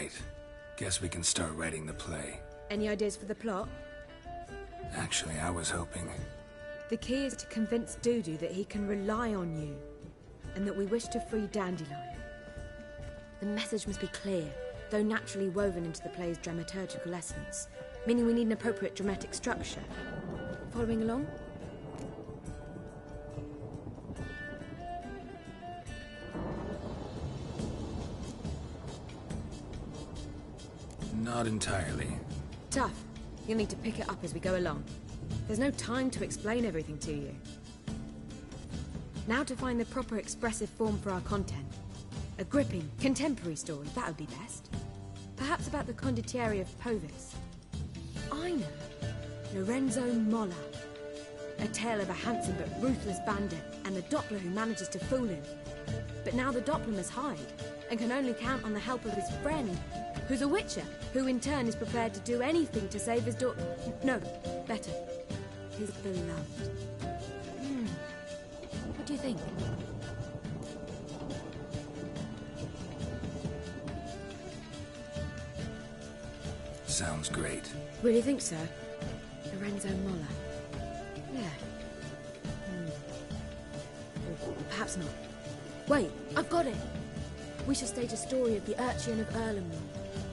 Right. Guess we can start writing the play. Any ideas for the plot? Actually, I was hoping... The key is to convince Dudu that he can rely on you, and that we wish to free Dandelion. The message must be clear, though naturally woven into the play's dramaturgical essence, meaning we need an appropriate dramatic structure. Following along? Not entirely. Tough. You'll need to pick it up as we go along. There's no time to explain everything to you. Now to find the proper expressive form for our content. A gripping, contemporary story, that would be best. Perhaps about the condottieri of Povis. I know. Lorenzo Molla. A tale of a handsome but ruthless bandit and the Doppler who manages to fool him. But now the Doppler must hide, and can only count on the help of his friend, who's a witcher, who in turn is prepared to do anything to save his daughter. No, better. His beloved. What do you think? Sounds great. Really think so? Lorenzo Molla. Yeah. Or perhaps not. Wait, I've got it! We shall stage a story of the urchin of Erlenmoor.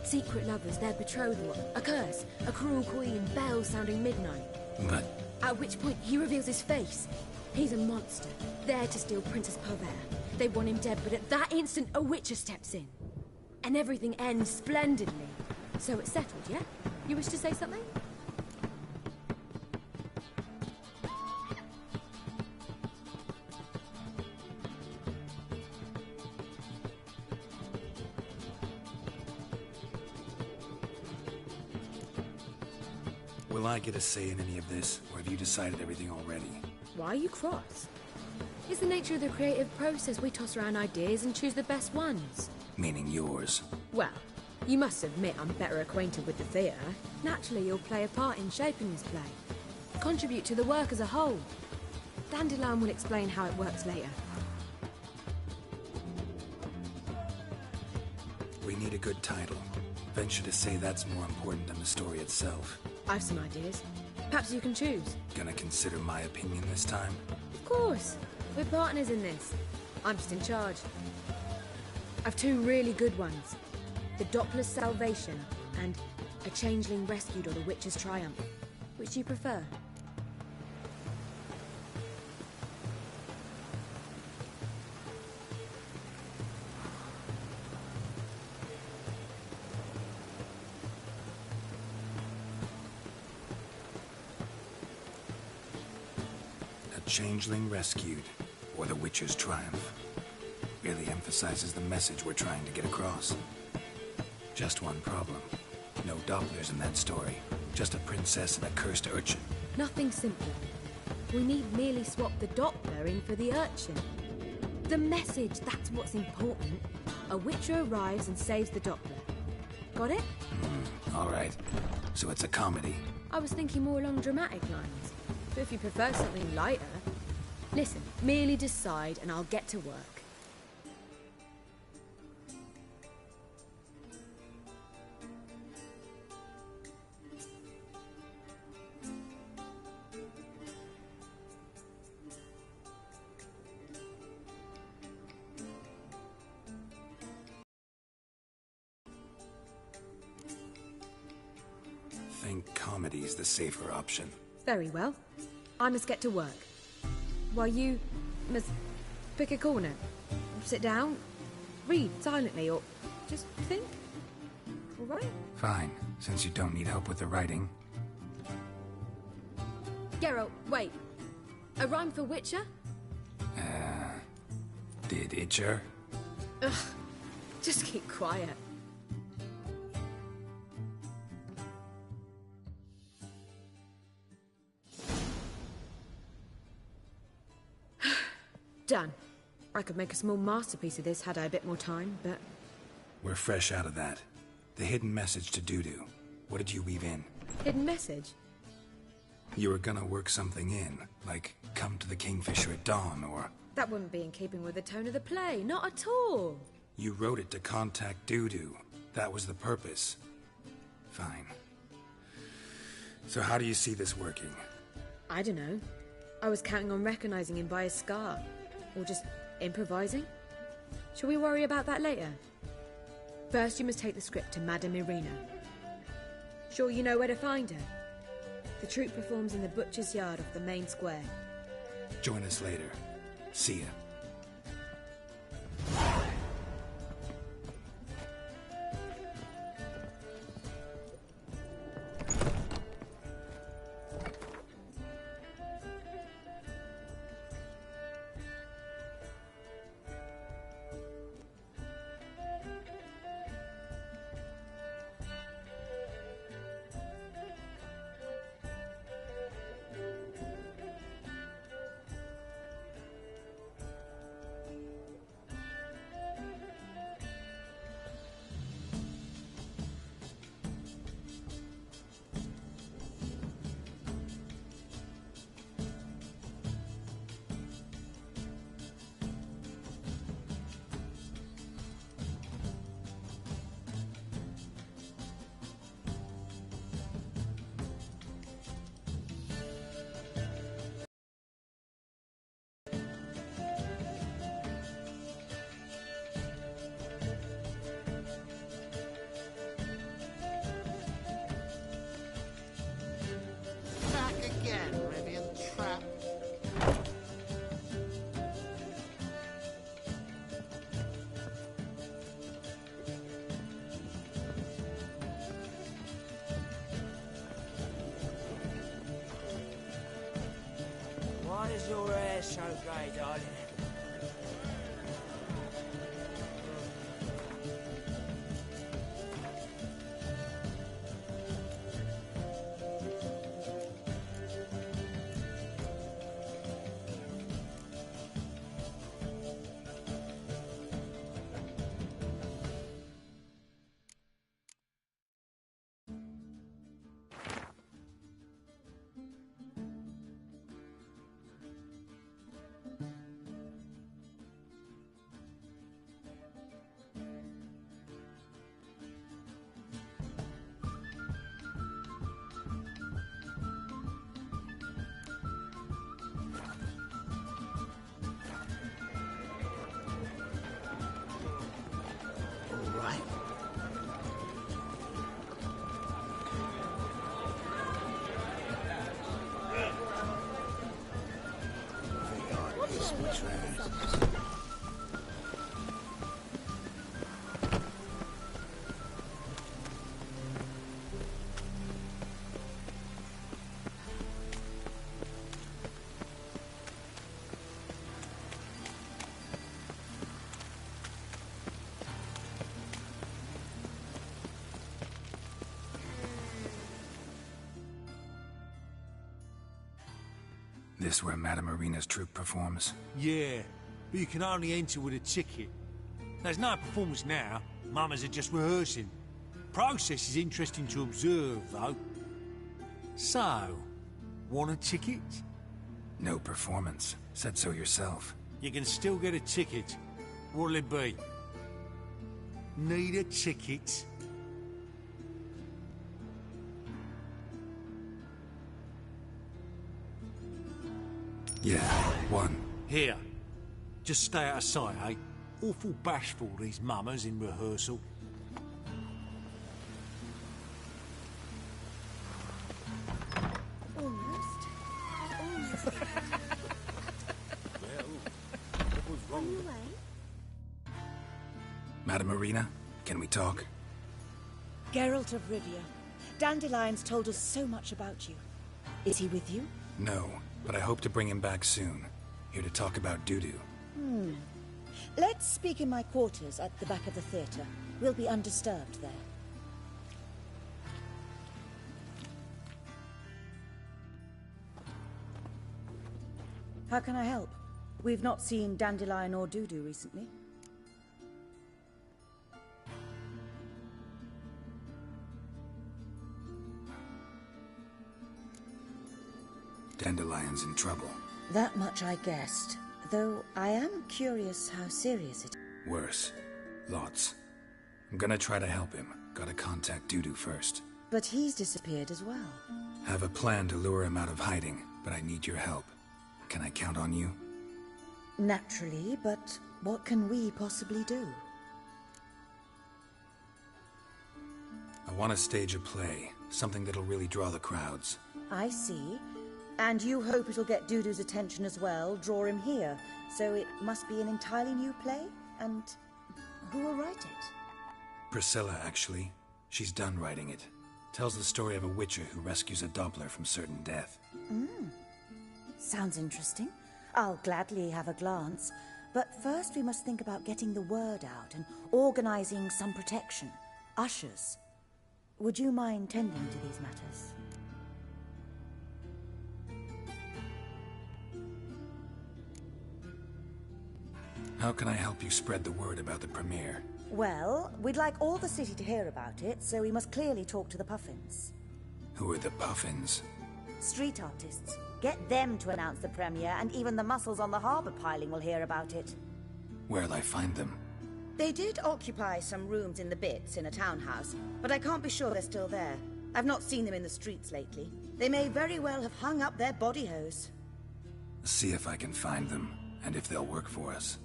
Secret lovers, their betrothal, a curse, a cruel queen, bells sounding midnight. But... At which point he reveals his face. He's a monster, there to steal Princess Pavere. They want him dead, but at that instant a witcher steps in. And everything ends splendidly. So it's settled, yeah? You wish to say something? Will I get a say in any of this, or have you decided everything already? Why are you cross? It's the nature of the creative process. We toss around ideas and choose the best ones. Meaning yours. Well, you must admit I'm better acquainted with the theatre. Naturally, you'll play a part in shaping this play. Contribute to the work as a whole. Dandelion will explain how it works later. We need a good title. Venture to say that's more important than the story itself. I've some ideas. Perhaps you can choose. Gonna consider my opinion this time? Of course. We're partners in this. I'm just in charge. I've two really good ones. The Doppler's Salvation and A Changeling Rescued or the Witcher's Triumph. Which do you prefer? A Changeling Rescued or the Witcher's Triumph. Really emphasizes the message we're trying to get across. Just one problem. No Dopplers in that story. Just a princess and a cursed urchin. Nothing simpler. We need merely swap the Doppler in for the urchin. The message, that's what's important. A witcher arrives and saves the Doppler. Got it? All right. So it's a comedy. I was thinking more along dramatic lines. But if you prefer something lighter... Listen, merely decide and I'll get to work. Think comedy's the safer option. Very well. I must get to work. While you must pick a corner, sit down, read silently, or just think. All right? Fine, since you don't need help with the writing. Geralt, wait. A rhyme for Witcher? Did Itcher? Ugh, just keep quiet. Done. I could make a small masterpiece of this had I a bit more time, but... We're fresh out of that. The hidden message to Dudu. What did you weave in? Hidden message? You were gonna work something in, like come to the Kingfisher at dawn, or... That wouldn't be in keeping with the tone of the play, not at all. You wrote it to contact Dudu. That was the purpose. Fine. So how do you see this working? I don't know. I was counting on recognizing him by his scar. Or just improvising. Shall we worry about that later? First, you must take the script to Madame Irina. Sure you know where to find her? The troupe performs in the butcher's yard off the main square. Join us later. See ya. Why is your hair so grey, darling? This where Madame Irina's troupe performs? Yeah, but you can only enter with a ticket. There's no performance now. Mamas are just rehearsing. Process is interesting to observe, though. So, want a ticket? No performance. Said so yourself. You can still get a ticket. What'll it be? Need a ticket? Yeah, one. Here. Just stay out of sight, eh? Awful bashful, these mamas in rehearsal. Almost. What was wrong? Anyway. Madame Irina, can we talk? Geralt of Rivia. Dandelion's told us so much about you. Is he with you? No, but I hope to bring him back soon. Here to talk about doo-doo. Let's speak in my quarters at the back of the theatre. We'll be undisturbed there. How can I help? We've not seen Dandelion or Doo-doo recently. Dandelion's in trouble. That much I guessed, though I am curious how serious it is. Worse. Lots. I'm gonna try to help him. Gotta contact Dudu first. But he's disappeared as well. Have a plan to lure him out of hiding, but I need your help. Can I count on you? Naturally, but what can we possibly do? I want to stage a play, something that'll really draw the crowds. I see. And you hope it'll get Dudu's attention as well, draw him here. So it must be an entirely new play? And who will write it? Priscilla, actually. She's done writing it. Tells the story of a witcher who rescues a Doppler from certain death. Sounds interesting. I'll gladly have a glance. But first we must think about getting the word out and organizing some protection. Ushers. Would you mind tending to these matters? How can I help you spread the word about the premiere? Well, we'd like all the city to hear about it, so we must clearly talk to the Puffins. Who are the Puffins? Street artists. Get them to announce the premiere, and even the muscles on the harbour piling will hear about it. Where'll I find them? They did occupy some rooms in the Bits in a townhouse, but I can't be sure they're still there. I've not seen them in the streets lately. They may very well have hung up their body hose. See if I can find them, and if they'll work for us.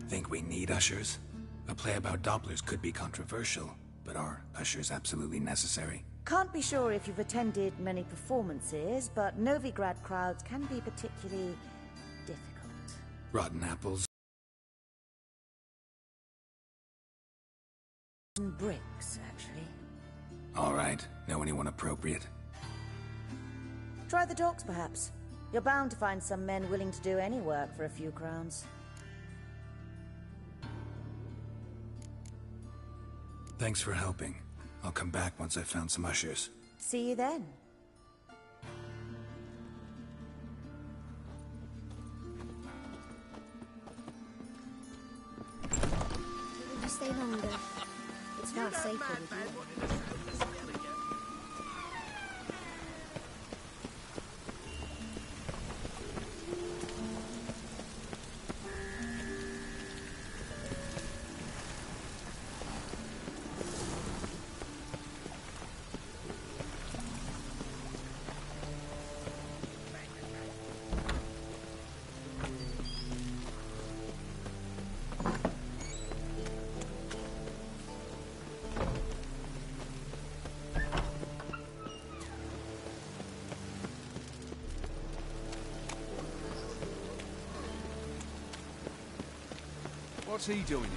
Think we need ushers? A play about Dopplers could be controversial, but are ushers absolutely necessary? Can't be sure if you've attended many performances, but Novigrad crowds can be particularly difficult. Rotten apples? And bricks, actually. All right. Know anyone appropriate? Try the docks, perhaps. You're bound to find some men willing to do any work for a few crowns. Thanks for helping. I'll come back once I've found some ushers. See you then. Will you stay longer? It's far safer with you. What's he doing here?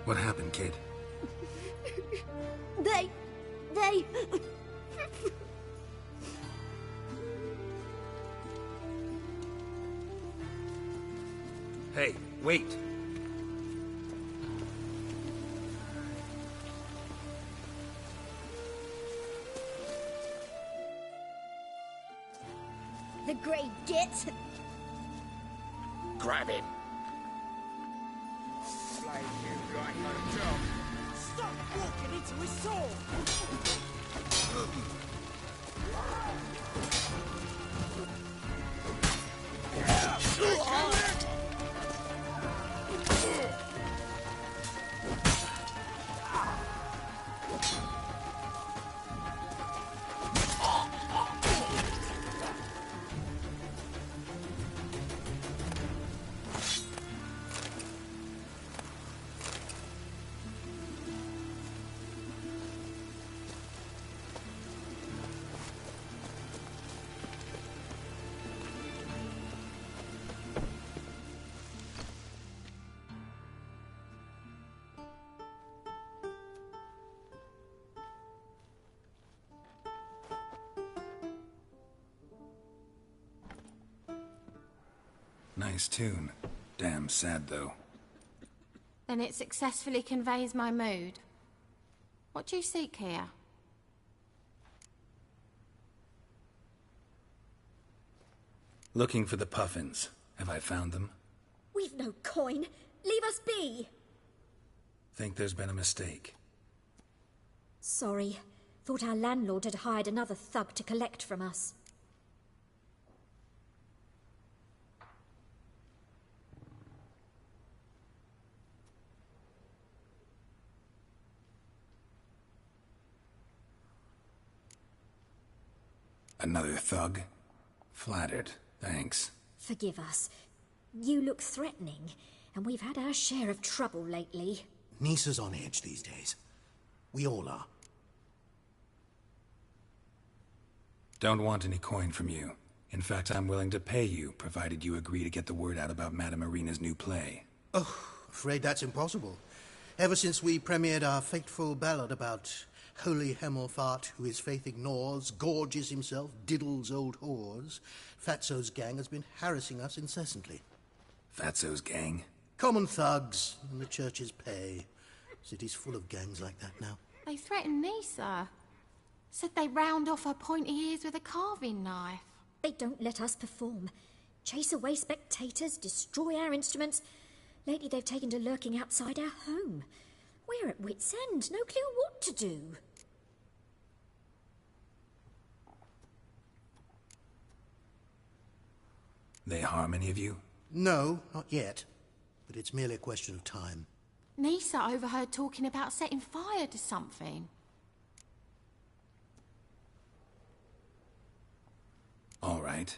What happened, kid? They... Hey, wait! The Grey Git! Grab him! Stop walking into his sword! Nice tune. Damn sad, though. Then it successfully conveys my mood. What do you seek here? Looking for the puffins. Have I found them? We've no coin. Leave us be. Think there's been a mistake. Sorry. Thought our landlord had hired another thug to collect from us. Another thug? Flattered. Thanks. Forgive us. You look threatening, and we've had our share of trouble lately. Nisa's on edge these days. We all are. Don't want any coin from you. In fact, I'm willing to pay you, provided you agree to get the word out about Madame Irina's new play. Oh, afraid that's impossible. Ever since we premiered our fateful ballad about Holy Hemelfart, who his faith ignores, gorges himself, diddles old whores, Fatso's gang has been harassing us incessantly. Fatso's gang? Common thugs in the church's pay. City's full of gangs like that now. They threatened Nisa. Said they round off her pointy ears with a carving knife. They don't let us perform. Chase away spectators, destroy our instruments. Lately they've taken to lurking outside our home. We're at wit's end, no clue what to do. They harm any of you? No, not yet. But it's merely a question of time. Nisa overheard talking about setting fire to something. All right.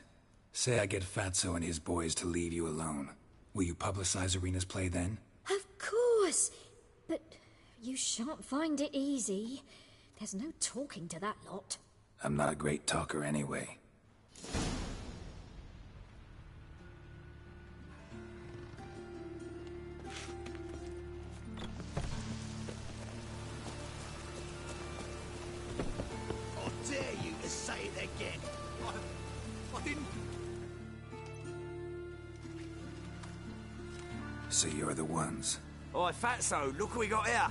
Say I get Fatso and his boys to leave you alone. Will you publicize Irina's play then? Of course. But you shan't find it easy. There's no talking to that lot. I'm not a great talker anyway. I dare you to say it again. I didn't... So you're the ones. Oi, Fatso, look what we got here.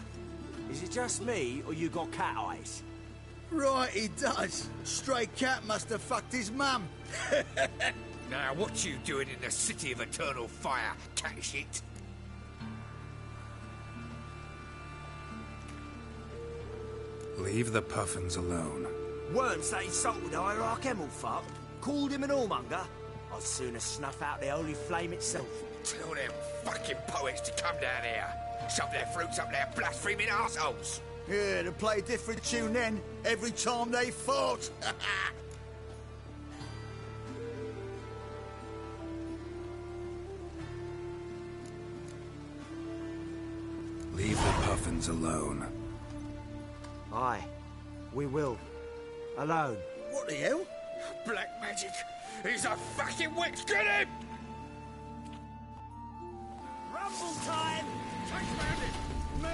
Is it just me, or you got cat eyes? Right, he does. Stray cat must have fucked his mum. Now, what you doing in the city of eternal fire, cat shit? Leave the puffins alone. Worms that insulted Hierarch Hemelfart, called him an whoremonger. I'd sooner snuff out the holy flame itself. Tell them fucking poets to come down here. Shove their fruits up their blaspheming arseholes. Yeah, to play a different tune then, every time they fought. Leave the puffins alone. Aye, we will. Alone. What the hell? Black magic. He's a fucking witch. Get him! Rumble time! Me!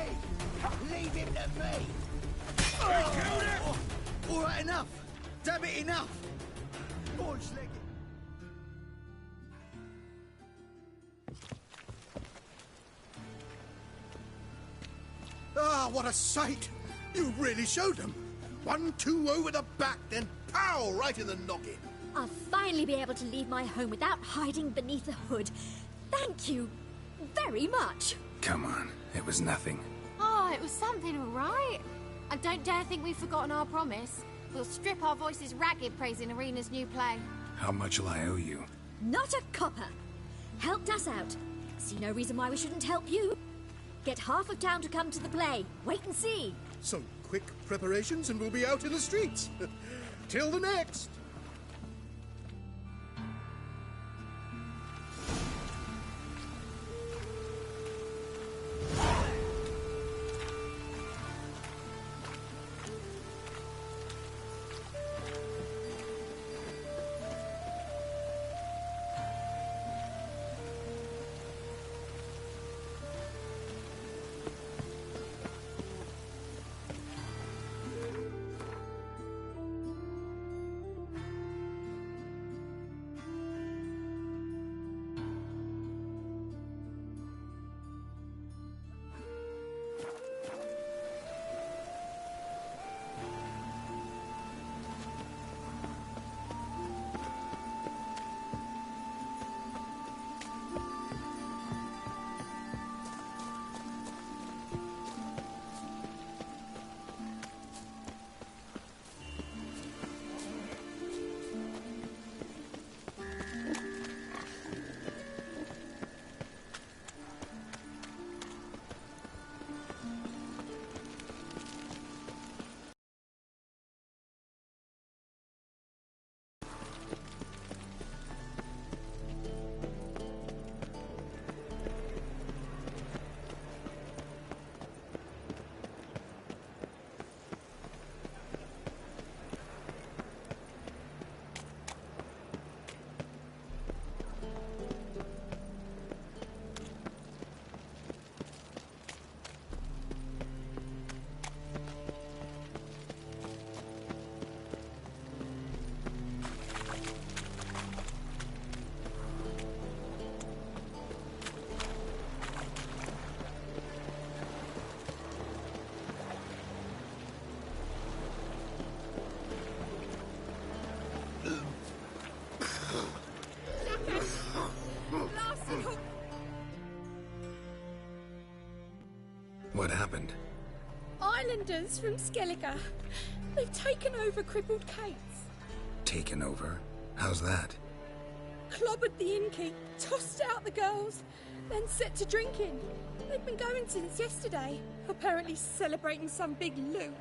Leave him to me! All right, enough! Damn it, enough! Boys, leg it. Ah, what a sight! You really showed them. 1-2 over the back, then pow, right in the noggin. I'll finally be able to leave my home without hiding beneath the hood. Thank you very much. Come on, it was nothing. Oh, it was something, all right. And don't dare think we've forgotten our promise. We'll strip our voices ragged praising Irina's new play. How much will I owe you? Not a copper. Helped us out. See no reason why we shouldn't help you. Get half of town to come to the play. Wait and see. Some quick preparations and we'll be out in the streets. Till the next. What happened? Islanders from Skellige. They've taken over crippled Kate's. Taken over? How's that? Clobbered the innkeep, tossed out the girls, then set to drinking. They've been going since yesterday, apparently celebrating some big loot.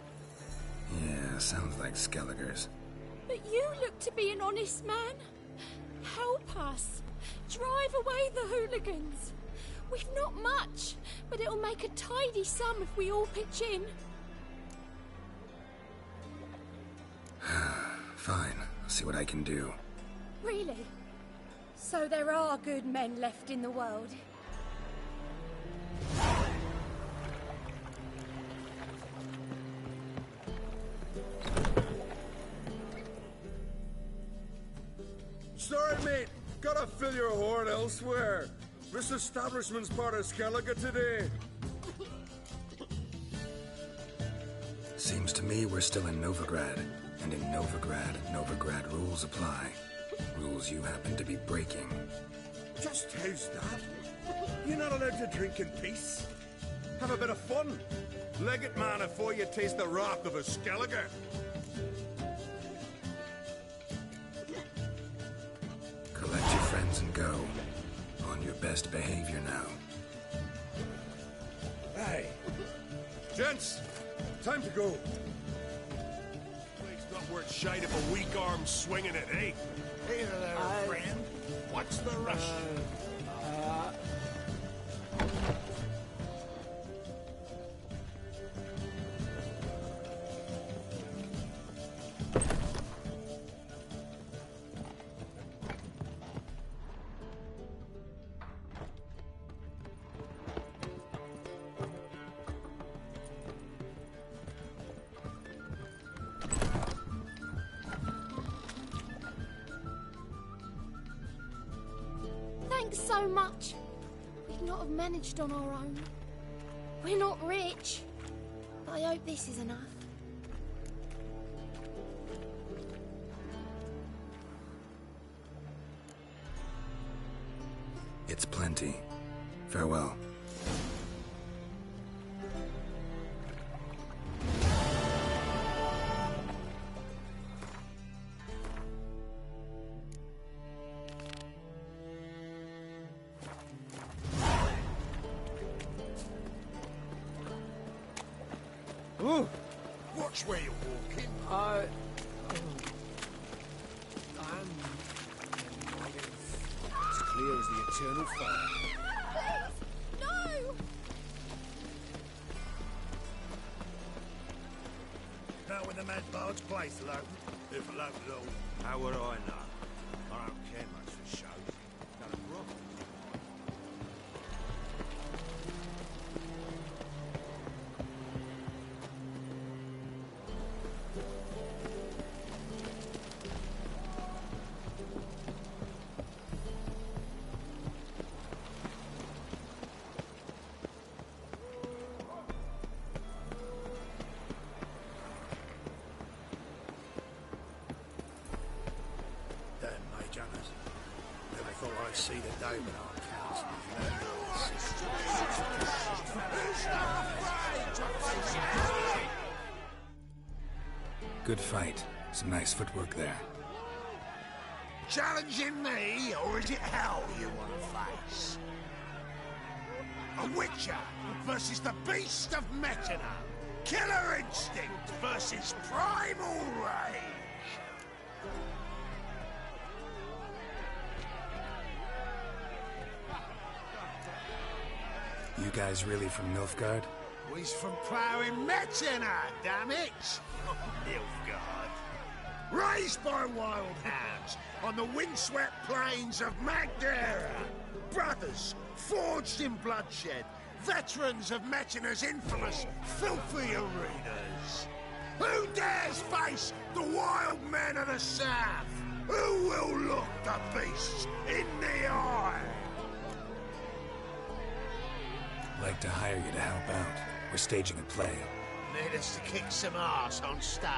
Yeah, sounds like Skelligers. But you look to be an honest man. Help us. Drive away the hooligans. We've not much, but it'll make a tidy sum if we all pitch in. Fine, I'll see what I can do. Really? So there are good men left in the world? Sorry, mate. Gotta fill your horn elsewhere. This establishment's part of Skellige today. Seems to me we're still in Novigrad. And in Novigrad rules apply. Rules you happen to be breaking. Just how's that? You're not allowed to drink in peace. Have a bit of fun. Leg it, man, before you taste the wrath of a Skellige. Collect your friends and go. On your best behavior now. Hey. Gents, time to go. It's not worth shite if a weak arm's swinging it, eh? Hey there, friend. What's the rush? Thanks so much. We'd not have managed on our own. We're not rich, but I hope this is enough. It's plenty. Farewell. Ooh. Watch where you're walking. I'm as clear as the eternal fire. Please, no! Now when the mad bard's place alone, if alone at all. How would I know? I don't care much for shows. Got a rock. Never thought I'd see the day when our council. Good fight. Some nice footwork there. Challenging me, or is it hell you want to face? A Witcher versus the Beast of Metina. Killer instinct versus primal rage. You guys really from Nilfgaard? We's from ploughing Metina, damn it! Nilfgaard. Raised by wild hounds on the windswept plains of Magdera. Brothers, forged in bloodshed. Veterans of Metina's infamous, filthy arenas. Who dares face the wild men of the south? Who will look the beasts in the eye? Like to hire you to help out. We're staging a play. Need us to kick some ass on stage.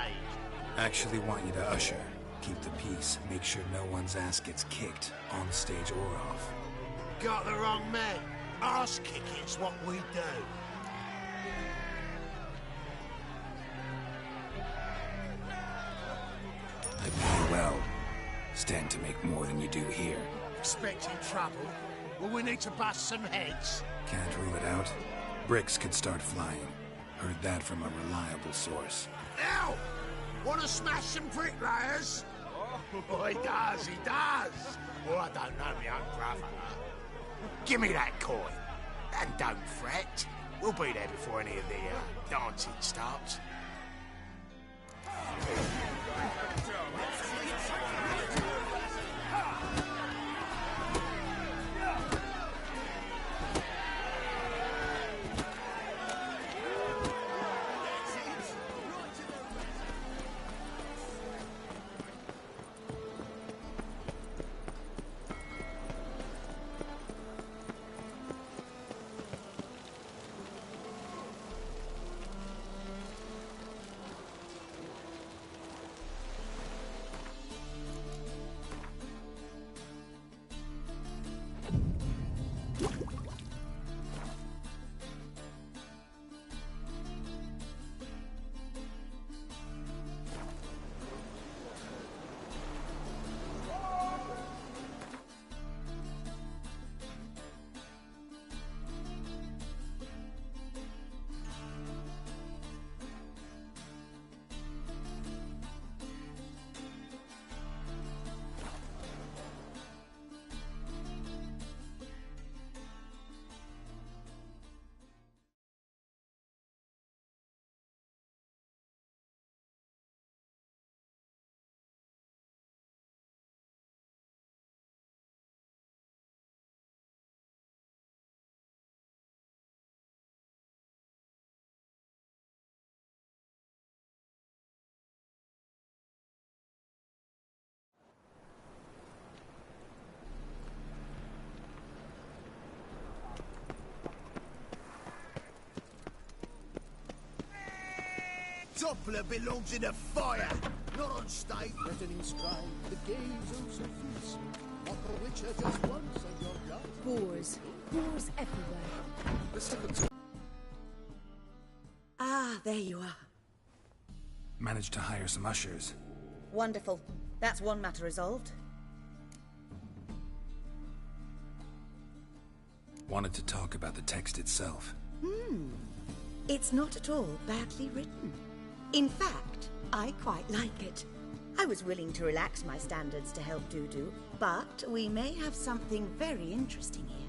Actually want you to usher. Keep the peace. Make sure no one's ass gets kicked, on stage or off. Got the wrong man. Ass kicking's what we do. extent to make more than you do here. Expecting trouble? Will we need to bust some heads? Can't rule it out. Bricks could start flying. Heard that from a reliable source. Now! Want to smash some bricklayers? Oh, he does. Oh, I don't know my own brother. Give me that coin. And don't fret. We'll be there before any of the dancing starts. Doppler belongs in a fire, not on stage. Threatening scribe, the gaze oh so fierce. Opera Witcher just once and your blood. Boars. Boars everywhere. Ah, there you are. Managed to hire some ushers. Wonderful. That's one matter resolved. Wanted to talk about the text itself. It's not at all badly written. In fact, I quite like it. I was willing to relax my standards to help Dudu, but we may have something very interesting here.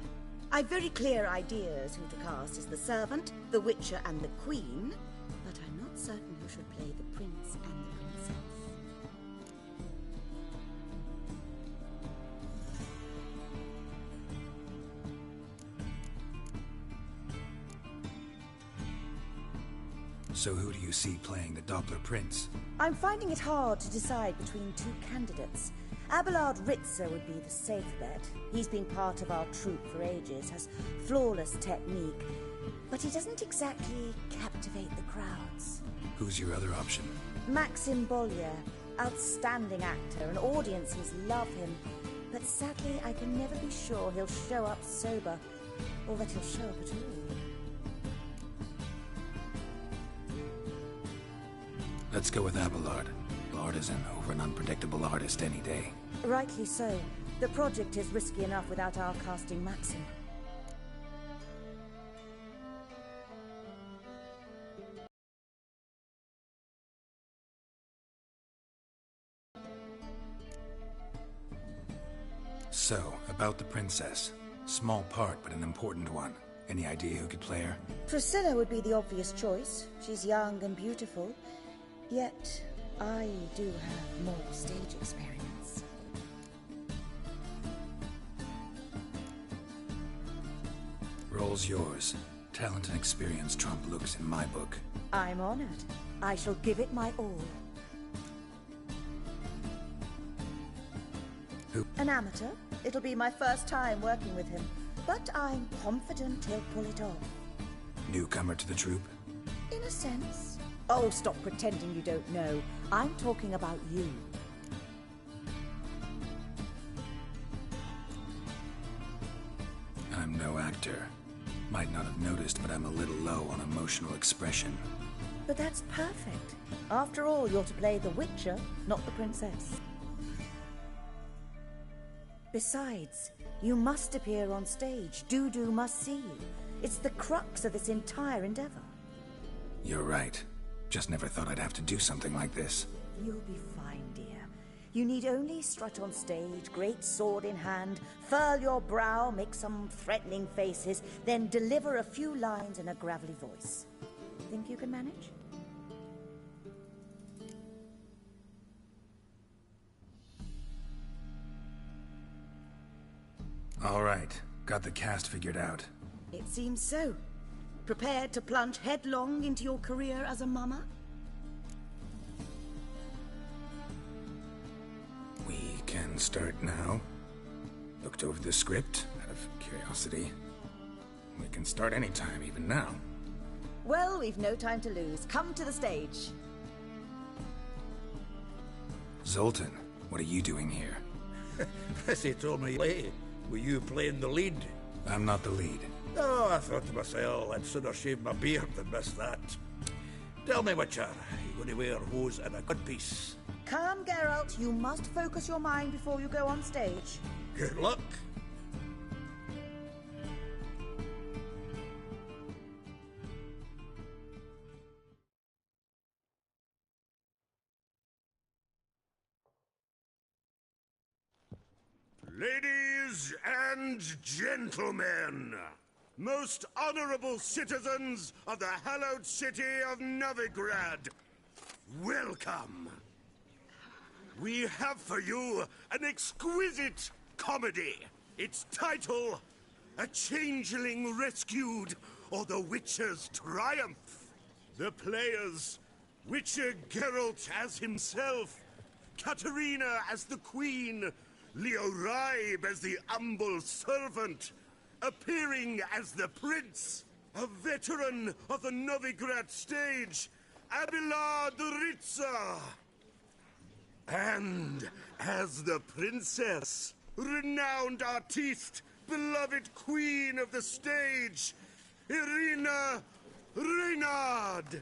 I've very clear ideas who to cast as the servant, the Witcher and the Queen, but I'm not certain who should play the Prince and the Princess. So who do you see playing the Doppler Prince? I'm finding it hard to decide between two candidates. Abelard Ritzer would be the safe bet. He's been part of our troupe for ages, has flawless technique, but he doesn't exactly captivate the crowds. Who's your other option? Maxim Bollier, outstanding actor, and audiences love him. But sadly, I can never be sure he'll show up sober, or that he'll show up at all. Let's go with Abelard. Artisan over an unpredictable artist any day. Rightly so. The project is risky enough without our casting Maxim. So, about the princess. Small part, but an important one. Any idea who could play her? Priscilla would be the obvious choice. She's young and beautiful. Yet, I do have more stage experience. Role's yours. Talent and experience trump looks in my book. I'm honored. I shall give it my all. Who? An amateur. It'll be my first time working with him, but I'm confident he'll pull it off. Newcomer to the troupe? In a sense. Oh, stop pretending you don't know. I'm talking about you. I'm no actor. Might not have noticed, but I'm a little low on emotional expression. But that's perfect. After all, you're to play the Witcher, not the princess. Besides, you must appear on stage. Dudu must see you. It's the crux of this entire endeavor. You're right. Just never thought I'd have to do something like this. You'll be fine, dear. You need only strut on stage, great sword in hand, furl your brow, make some threatening faces, then deliver a few lines in a gravelly voice. Think you can manage? All right. Got the cast figured out. It seems so. Prepared to plunge headlong into your career as a mama? We can start now. Looked over the script, out of curiosity. We can start anytime, even now. Well, we've no time to lose. Come to the stage. Zoltan, what are you doing here? As he told me late, were you playing the lead? I'm not the lead. Oh, I thought to myself, I'd sooner shave my beard than miss that. Tell me, Witcher, you going to wear hose and a codpiece? Calm, Geralt. You must focus your mind before you go on stage. Good luck. Ladies and gentlemen, most honorable citizens of the hallowed city of Novigrad, welcome. We have for you an exquisite comedy. Its title, A Changeling Rescued, or The Witcher's Triumph. The players, Witcher Geralt as himself, Katarina as the Queen, Leo Ribe as the humble servant, appearing as the Prince, a veteran of the Novigrad stage, Abelard Ritza. And as the Princess, renowned artiste, beloved Queen of the stage, Irina Reynard.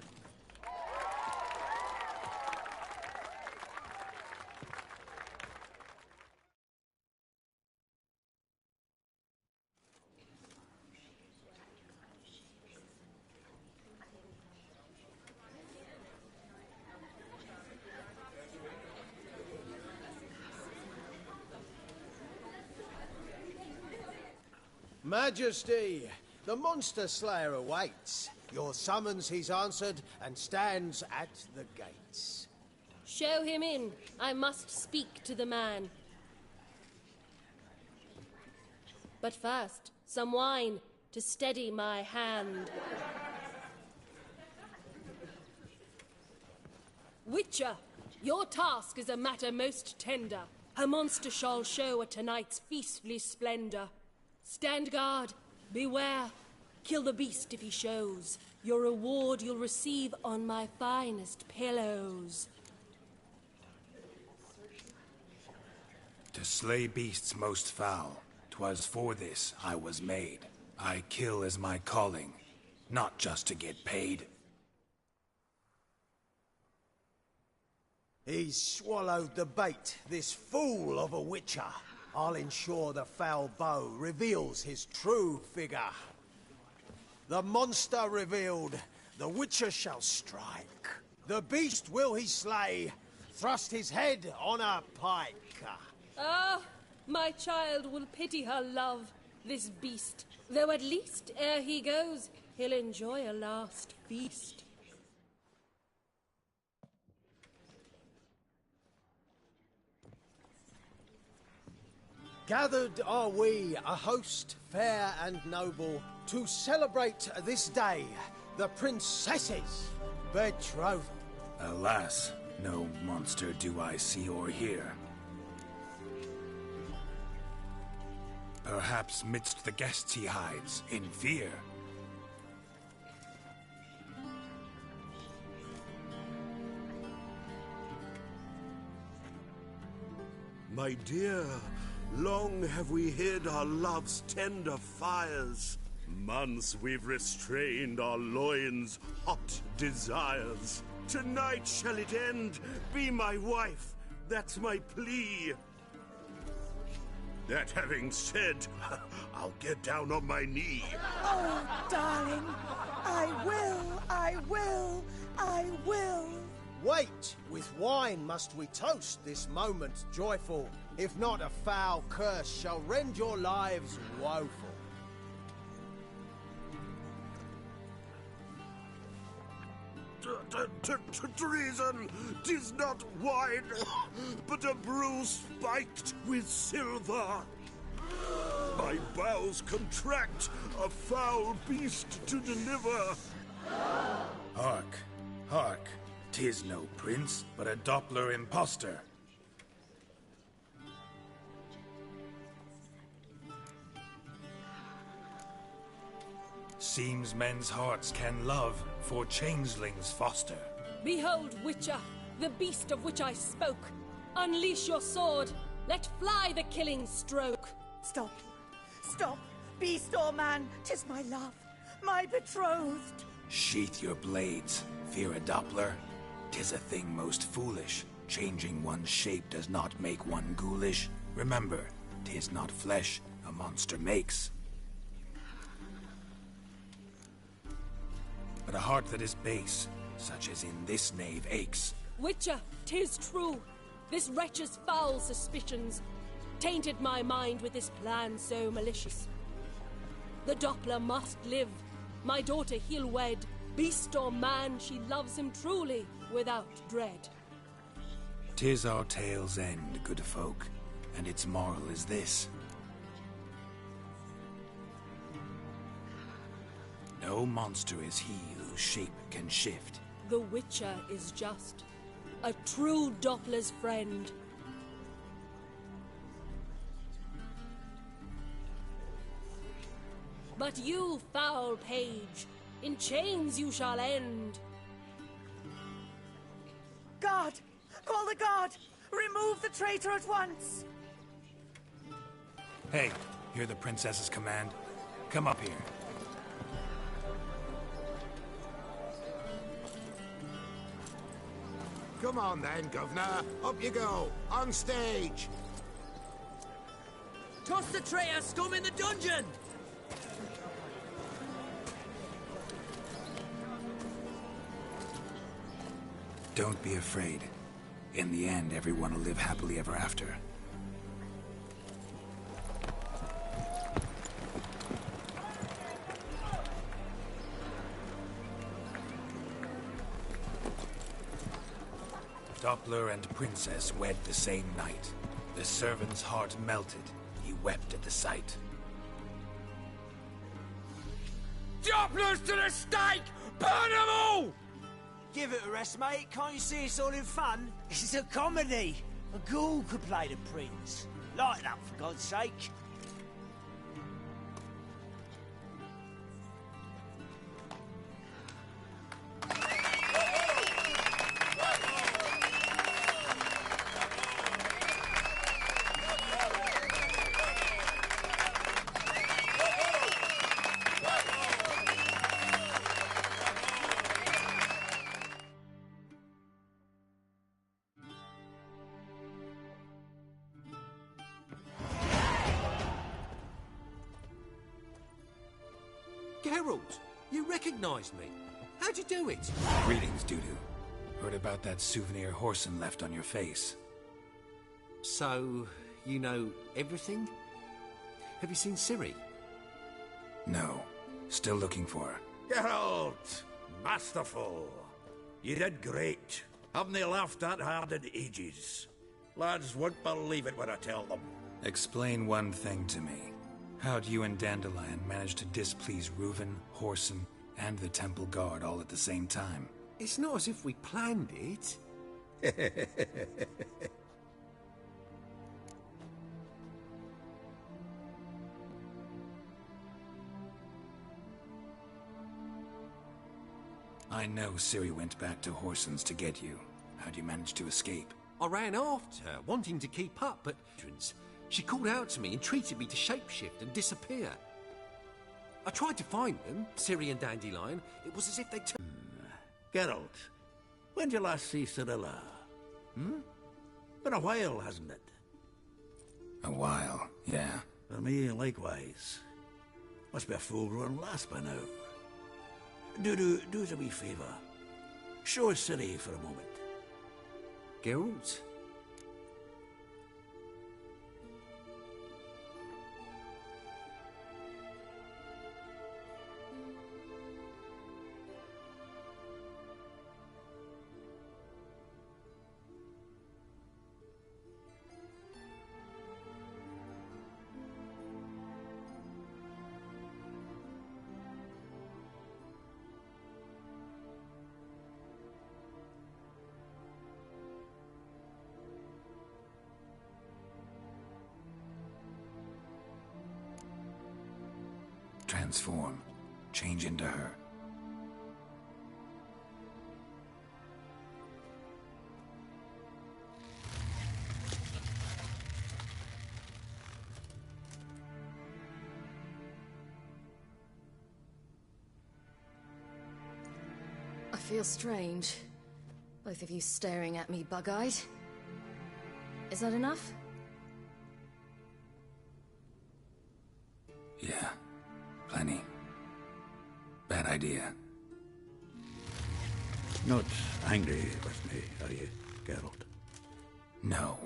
Majesty, the monster slayer awaits. Your summons he's answered and stands at the gates. Show him in. I must speak to the man. But first, some wine to steady my hand. Witcher, your task is a matter most tender. A monster shall show at tonight's feastly splendor. Stand guard, beware, kill the beast if he shows. Your reward you'll receive on my finest pillows. To slay beasts most foul, 'twas for this I was made. I kill as my calling, not just to get paid. He's swallowed the bait, this fool of a witcher. I'll ensure the foul bow reveals his true figure. The monster revealed, the witcher shall strike. The beast will he slay, thrust his head on a pike. Ah, my child will pity her love, this beast. Though at least, ere he goes, he'll enjoy a last feast. Gathered are we, a host fair and noble, to celebrate this day, the princess's betrothal. Alas, no monster do I see or hear. Perhaps midst the guests he hides, in fear. My dear, long have we hid our love's tender fires. Months we've restrained our loins' hot desires. Tonight shall it end? Be my wife, that's my plea. That having said, I'll get down on my knee. Oh, darling, I will. Wait, with wine must we toast this moment joyful. If not, a foul curse shall rend your lives woeful. Treason! 'Tis not wine, but a brew spiked with silver. My bowels contract, a foul beast to deliver. Hark, hark. 'Tis no prince, but a Doppler impostor. Seems men's hearts can love, for changelings foster. Behold, Witcher, the beast of which I spoke. Unleash your sword. Let fly the killing stroke. Stop. Beast or man, 'tis my love, my betrothed. Sheath your blades, fear a Doppler. 'Tis a thing most foolish. Changing one's shape does not make one ghoulish. Remember, 'tis not flesh a monster makes, but a heart that is base, such as in this knave aches. Witcher, 'tis true. This wretch's foul suspicions tainted my mind with this plan so malicious. The Doppler must live. My daughter he'll wed. Beast or man, she loves him truly, without dread. 'Tis our tale's end, good folk, and its moral is this. No monster is he whose shape can shift. The Witcher is just a true Doppler's friend. But you, foul page, in chains you shall end. Guard! Call the guard! Remove the traitor at once! Hey, hear the princess's command? Come up here. Come on then, Governor. Up you go. On stage. Toss the traitor scum in the dungeon! Don't be afraid. In the end, everyone will live happily ever after. Doppler and princess wed the same night. The servant's heart melted. He wept at the sight. Dopplers to the stake! Burn them all! Give it a rest, mate. Can't you see it's all in fun? This is a comedy. A ghoul could play the prince. Lighten up, for God's sake. Geralt, you recognized me. How'd you do it? Greetings, Dudu. Heard about that souvenir Horson left on your face. So, you know everything? Have you seen Ciri? No. Still looking for her. Geralt! Masterful! You did great. Haven't they laughed that hard in ages? Lads won't believe it when I tell them. Explain one thing to me. How'd you and Dandelion manage to displease Reuven, Horson, and the Temple Guard all at the same time? It's not as if we planned it. I know Ciri went back to Horson's to get you. How'd you manage to escape? I ran after her, wanting to keep up, but she called out to me and treated me to shapeshift and disappear. I tried to find them, Ciri and Dandelion. It was as if they took... Geralt, when did you last see Cirilla? Been a while, hasn't it? A while, yeah. For me, likewise. Must be a full-grown lass by now. Do us a wee favour. Show us City for a moment. Geralt? Transform. Change into her. I feel strange. Both of you staring at me bug-eyed. Is that enough? Yeah. Plenty. Bad idea. Not angry with me, are you, Geralt? No.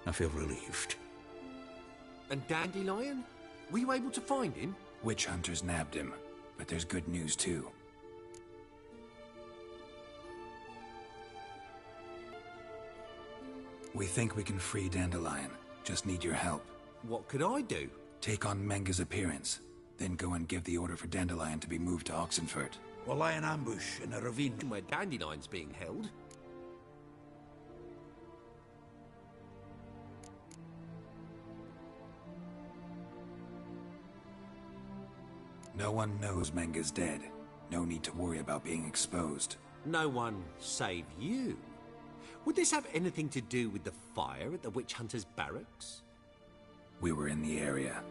I feel relieved. And Dandelion? Were you able to find him? Witch hunters nabbed him, but there's good news too. We think we can free Dandelion. Just need your help. What could I do? Take on Menga's appearance, then go and give the order for Dandelion to be moved to Oxenfurt. We'll lie in ambush in a ravine where Dandelion's being held. No one knows Menga's dead. No need to worry about being exposed. No one save you. Would this have anything to do with the fire at the witch hunters' barracks? We were in the area.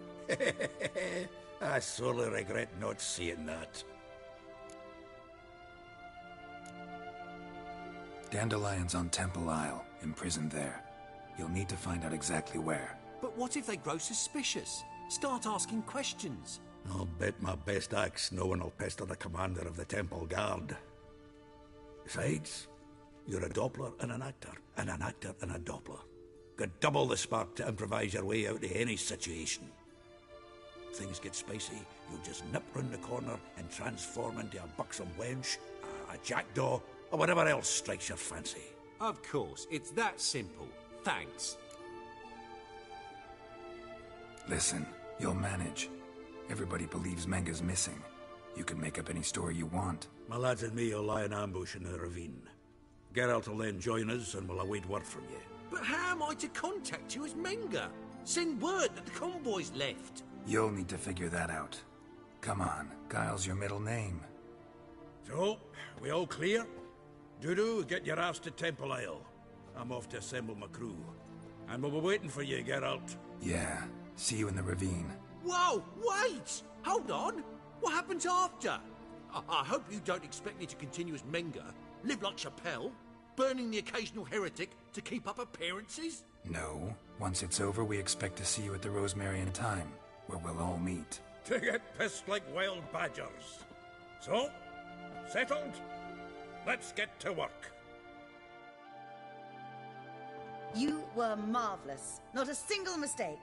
I sorely regret not seeing that. Dandelion's on Temple Isle, imprisoned there. You'll need to find out exactly where. But what if they grow suspicious? Start asking questions? I'll bet my best axe no one will pester the commander of the Temple Guard. Besides, you're a Doppler and an actor and a Doppler. Got double the spark to improvise your way out of any situation. Things get spicy, you'll just nip round the corner and transform into a buxom wench, a jackdaw, or whatever else strikes your fancy. Of course, it's that simple. Thanks. Listen, you'll manage. Everybody believes Menga's missing. You can make up any story you want. My lads and me will lie in ambush in the ravine. Geralt will then join us and we'll await word from you. But how am I to contact you as Menga? Send word that the convoy's left. You'll need to figure that out. Come on, Guile's your middle name. So, we all clear? Dudu, get your ass to Temple Isle. I'm off to assemble my crew. And we'll be waiting for you, Geralt. Yeah, see you in the ravine. Whoa, wait! Hold on! What happens after? I hope you don't expect me to continue as Menga, live like Chappelle, burning the occasional heretic to keep up appearances? No. Once it's over, we expect to see you at the Rosemary in Time, where we'll all meet. To get pissed like wild badgers. So, settled? Let's get to work. You were marvelous. Not a single mistake.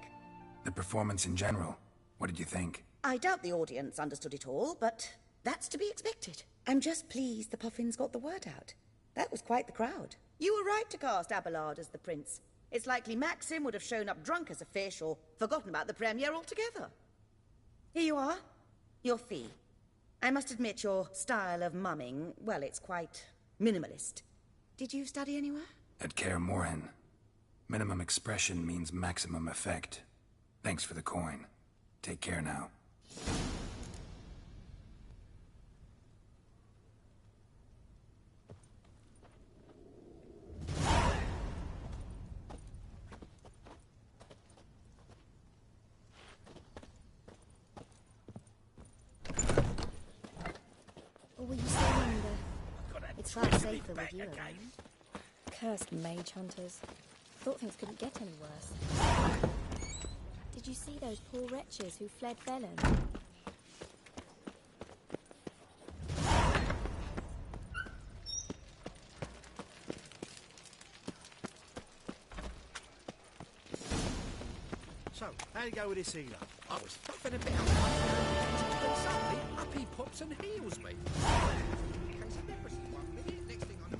The performance in general, what did you think? I doubt the audience understood it all, but that's to be expected. I'm just pleased the Puffins got the word out. That was quite the crowd. You were right to cast Abelard as the prince. It's likely Maxim would have shown up drunk as a fish or forgotten about the premiere altogether. Here you are. Your fee. I must admit your style of mumming, well, it's quite minimalist. Did you study anywhere? At Kaer Morhen. Minimum expression means maximum effect. Thanks for the coin. Take care now. Or were you still under? It's far safer with you around. Cursed mage hunters. Thought things couldn't get any worse. Did you see those poor wretches who fled Bellum? So, how'd it go with this healer? I was fuffing about. And suddenly, up he pops and heals me. Case of leprosy 1 minute, next thing I know...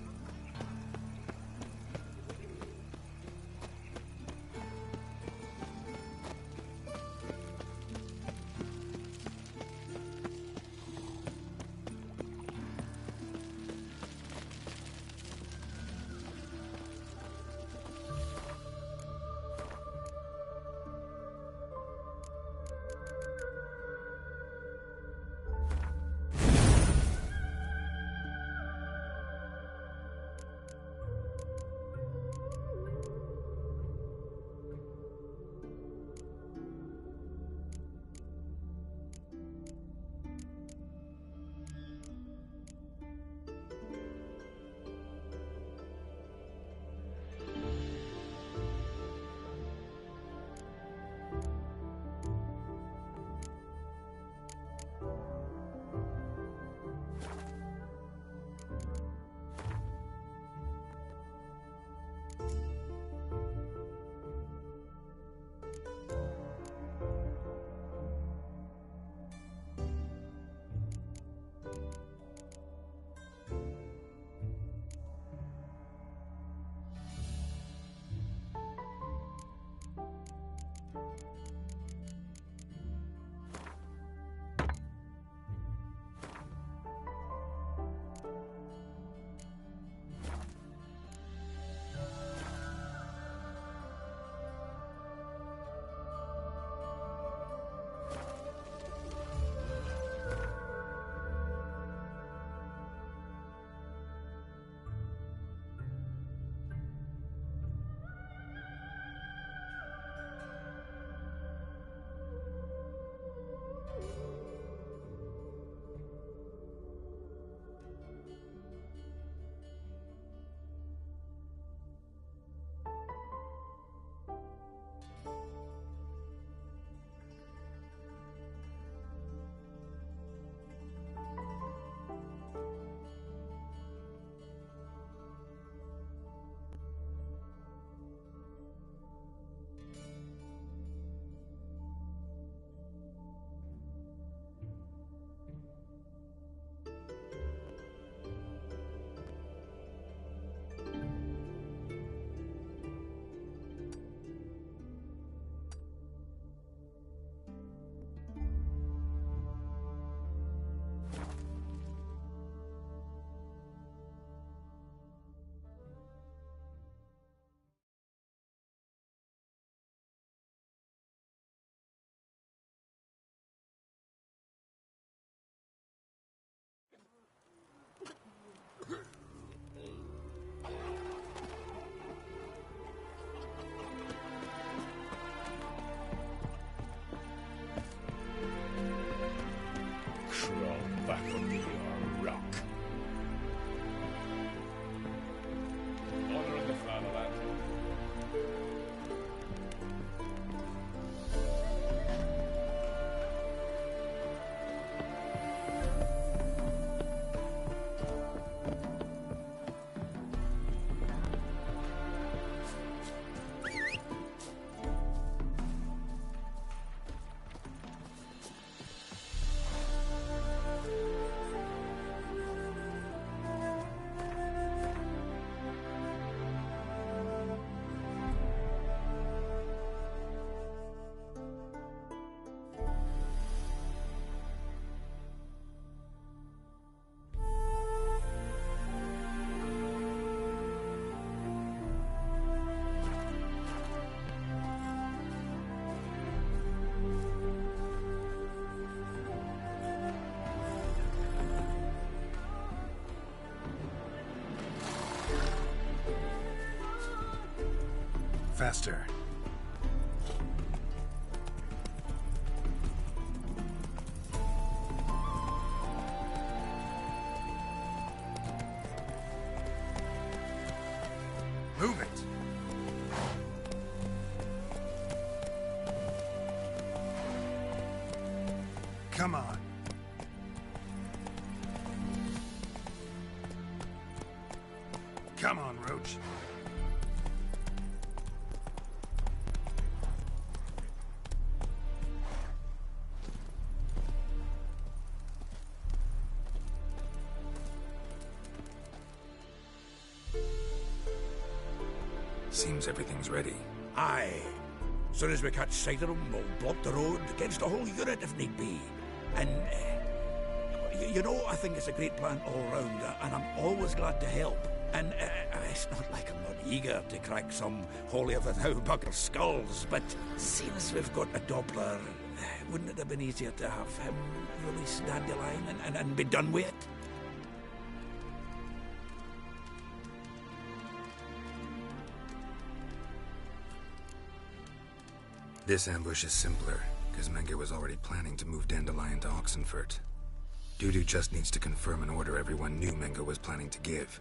Faster. Move it! Come on. Come on, Roach. Seems everything's ready. Aye. Soon as we catch sight of them, we'll block the road against the whole unit if need be. And, you know, I think it's a great plan all round, and I'm always glad to help. And it's not like I'm not eager to crack some holier-than-thou bugger skulls, but seeing as we've got a Doppler, wouldn't it have been easier to have him release Dandelion and be done with it? This ambush is simpler, because Menga was already planning to move Dandelion to Oxenfurt. Dudu just needs to confirm an order everyone knew Menga was planning to give.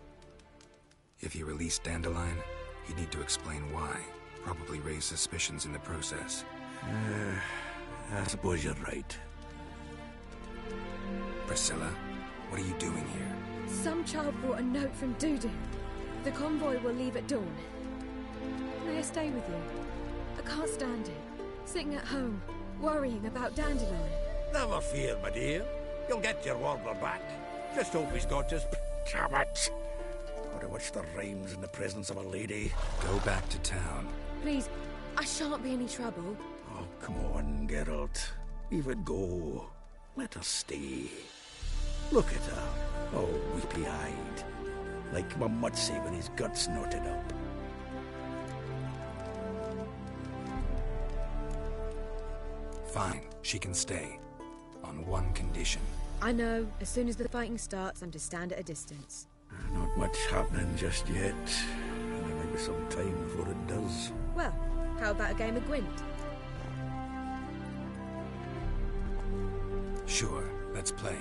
If he released Dandelion, he'd need to explain why, probably raise suspicions in the process. I suppose you're right. Priscilla, what are you doing here? Some child brought a note from Dudu. The convoy will leave at dawn. May I stay with you? I can't stand it. Sitting at home, worrying about Dandelion. Never fear, my dear. You'll get your warbler back. Just hope he's got his... Damn it! Gotta watch the rhymes in the presence of a lady. Go back to town. Please, I shan't be any trouble. Oh, come on, Geralt. Leave it go. Let her stay. Look at her, all weepy-eyed. Like my Mutsy with his guts knotted up. Fine, she can stay. On one condition. I know, as soon as the fighting starts, I'm to stand at a distance. Not much happening just yet. And there may be some time before it does. Well, how about a game of Gwent? Sure, let's play.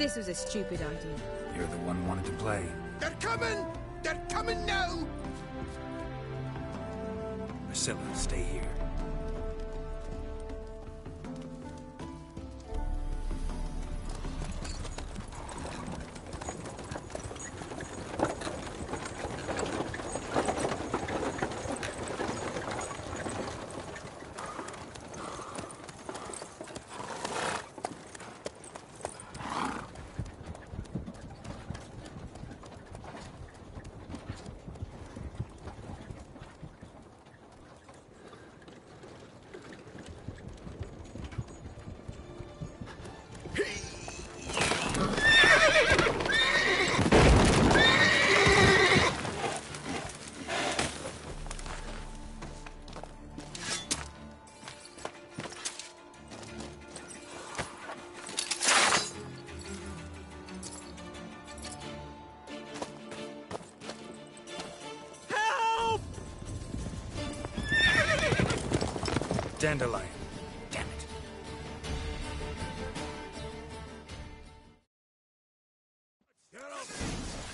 This was a stupid idea. You're the one wanted to play. They're coming! They're coming now! Priscilla, stay here. Dandelion. Damn it.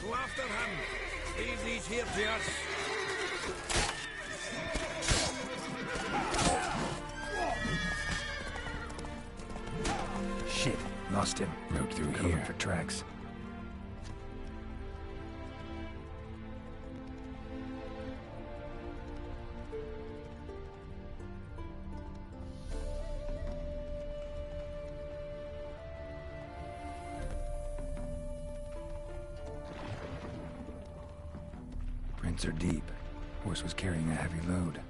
Go after him. Leave these here to us. Shit. Lost him. Rode through here for tracks. Prints are deep. Horse was carrying a heavy load.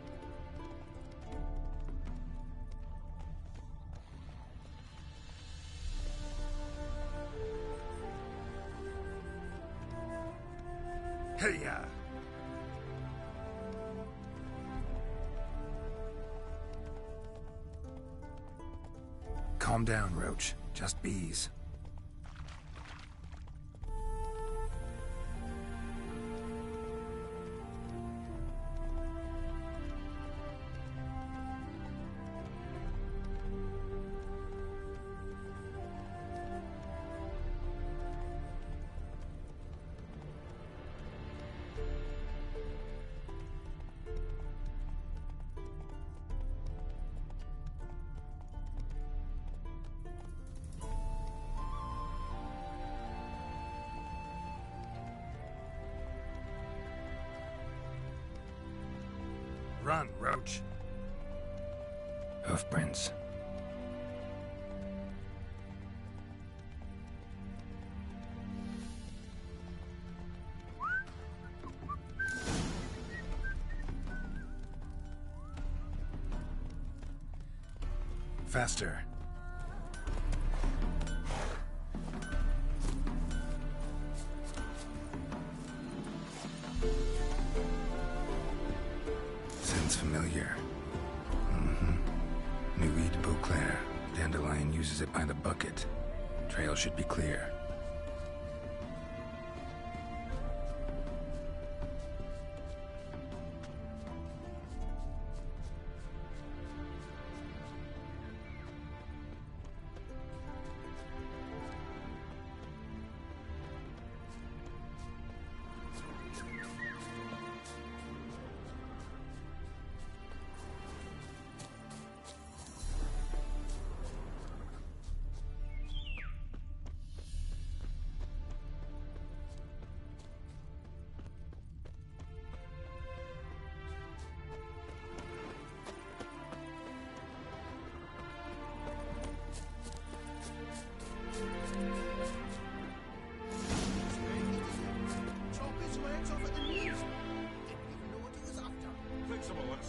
Hey-ya! Calm down, Roach. Just bees. Run, Roach. Hoofprints. Faster. Familiar. New weed Beauclair. Dandelion uses it by the bucket. Trail should be clear.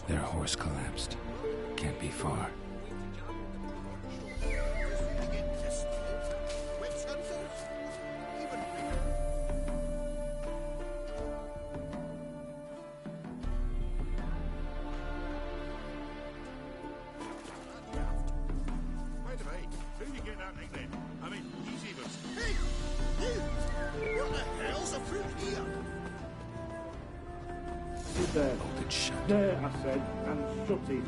Their horse collapsed. Can't be far. There, I said, and shut it.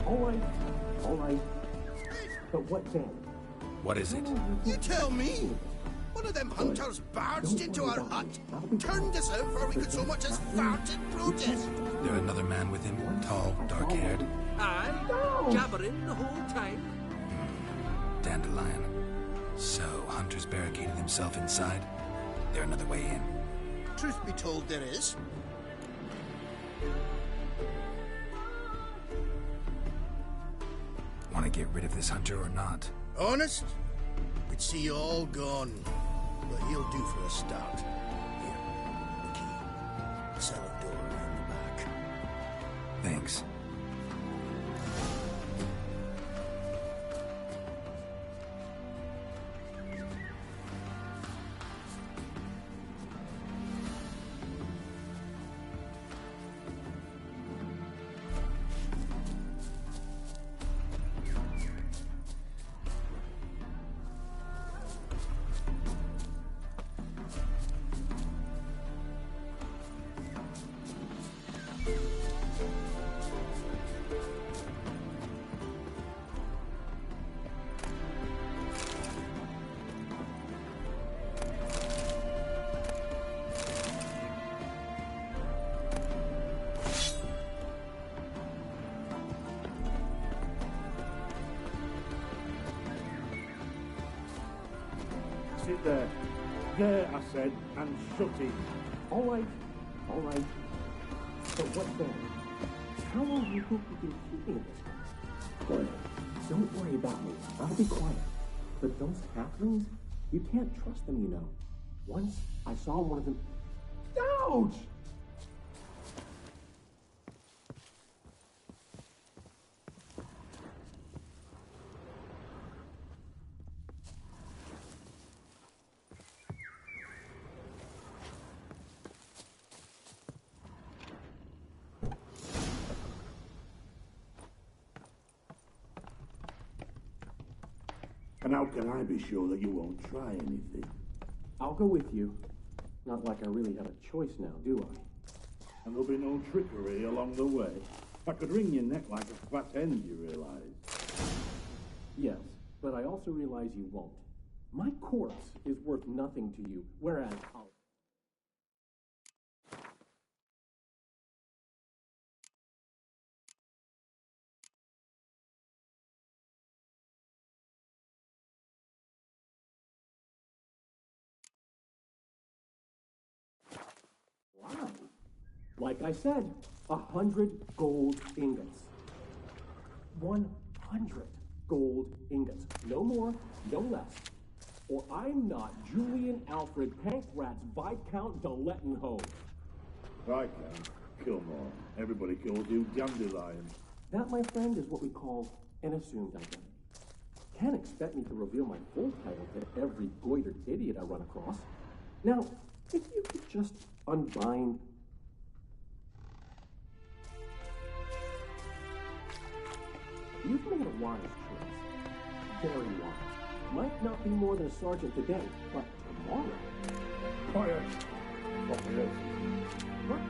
All right. But what's that? What is it? You tell me. one of them hunters barged into our hut, turned us out before we could so much as fart in protest. There another man with him, tall, dark-haired. Aye, jabbering the whole time. Dandelion. So, Hunter's barricaded himself inside? There another way in? Truth be told, there is. Want to get rid of this Hunter or not? Honest? We'd see you all gone. But he'll do for a start. Here, the key. Cellar door around the back. Thanks. Sit there. There, I said, and shut it. All right. But what then? How long do you think you've been keeping this? Good. Don't worry about me. I'll be quiet. But those halflings, you can't trust them, you know. Once I saw one of them. Ouch! And how can I be sure that you won't try anything? I'll go with you. Not like I really have a choice now, do I? And there'll be no trickery along the way. I could wring your neck like a fat end, you realize? Yes, but I also realize you won't. My corpse is worth nothing to you, whereas I'll... Wow. Like I said, 100 gold ingots. 100 gold ingots. No more, no less. Or I'm not Julian Alfred Pankratz Viscount de Lettenhove. Viscount? Come on. Everybody calls you Dandelion. That, my friend, is what we call an assumed identity. Can't expect me to reveal my full title to every goitered idiot I run across. Now, if you could just unbind... You've made a wise choice. Very wise. Might not be more than a sergeant today, but tomorrow... Quiet! What else? What?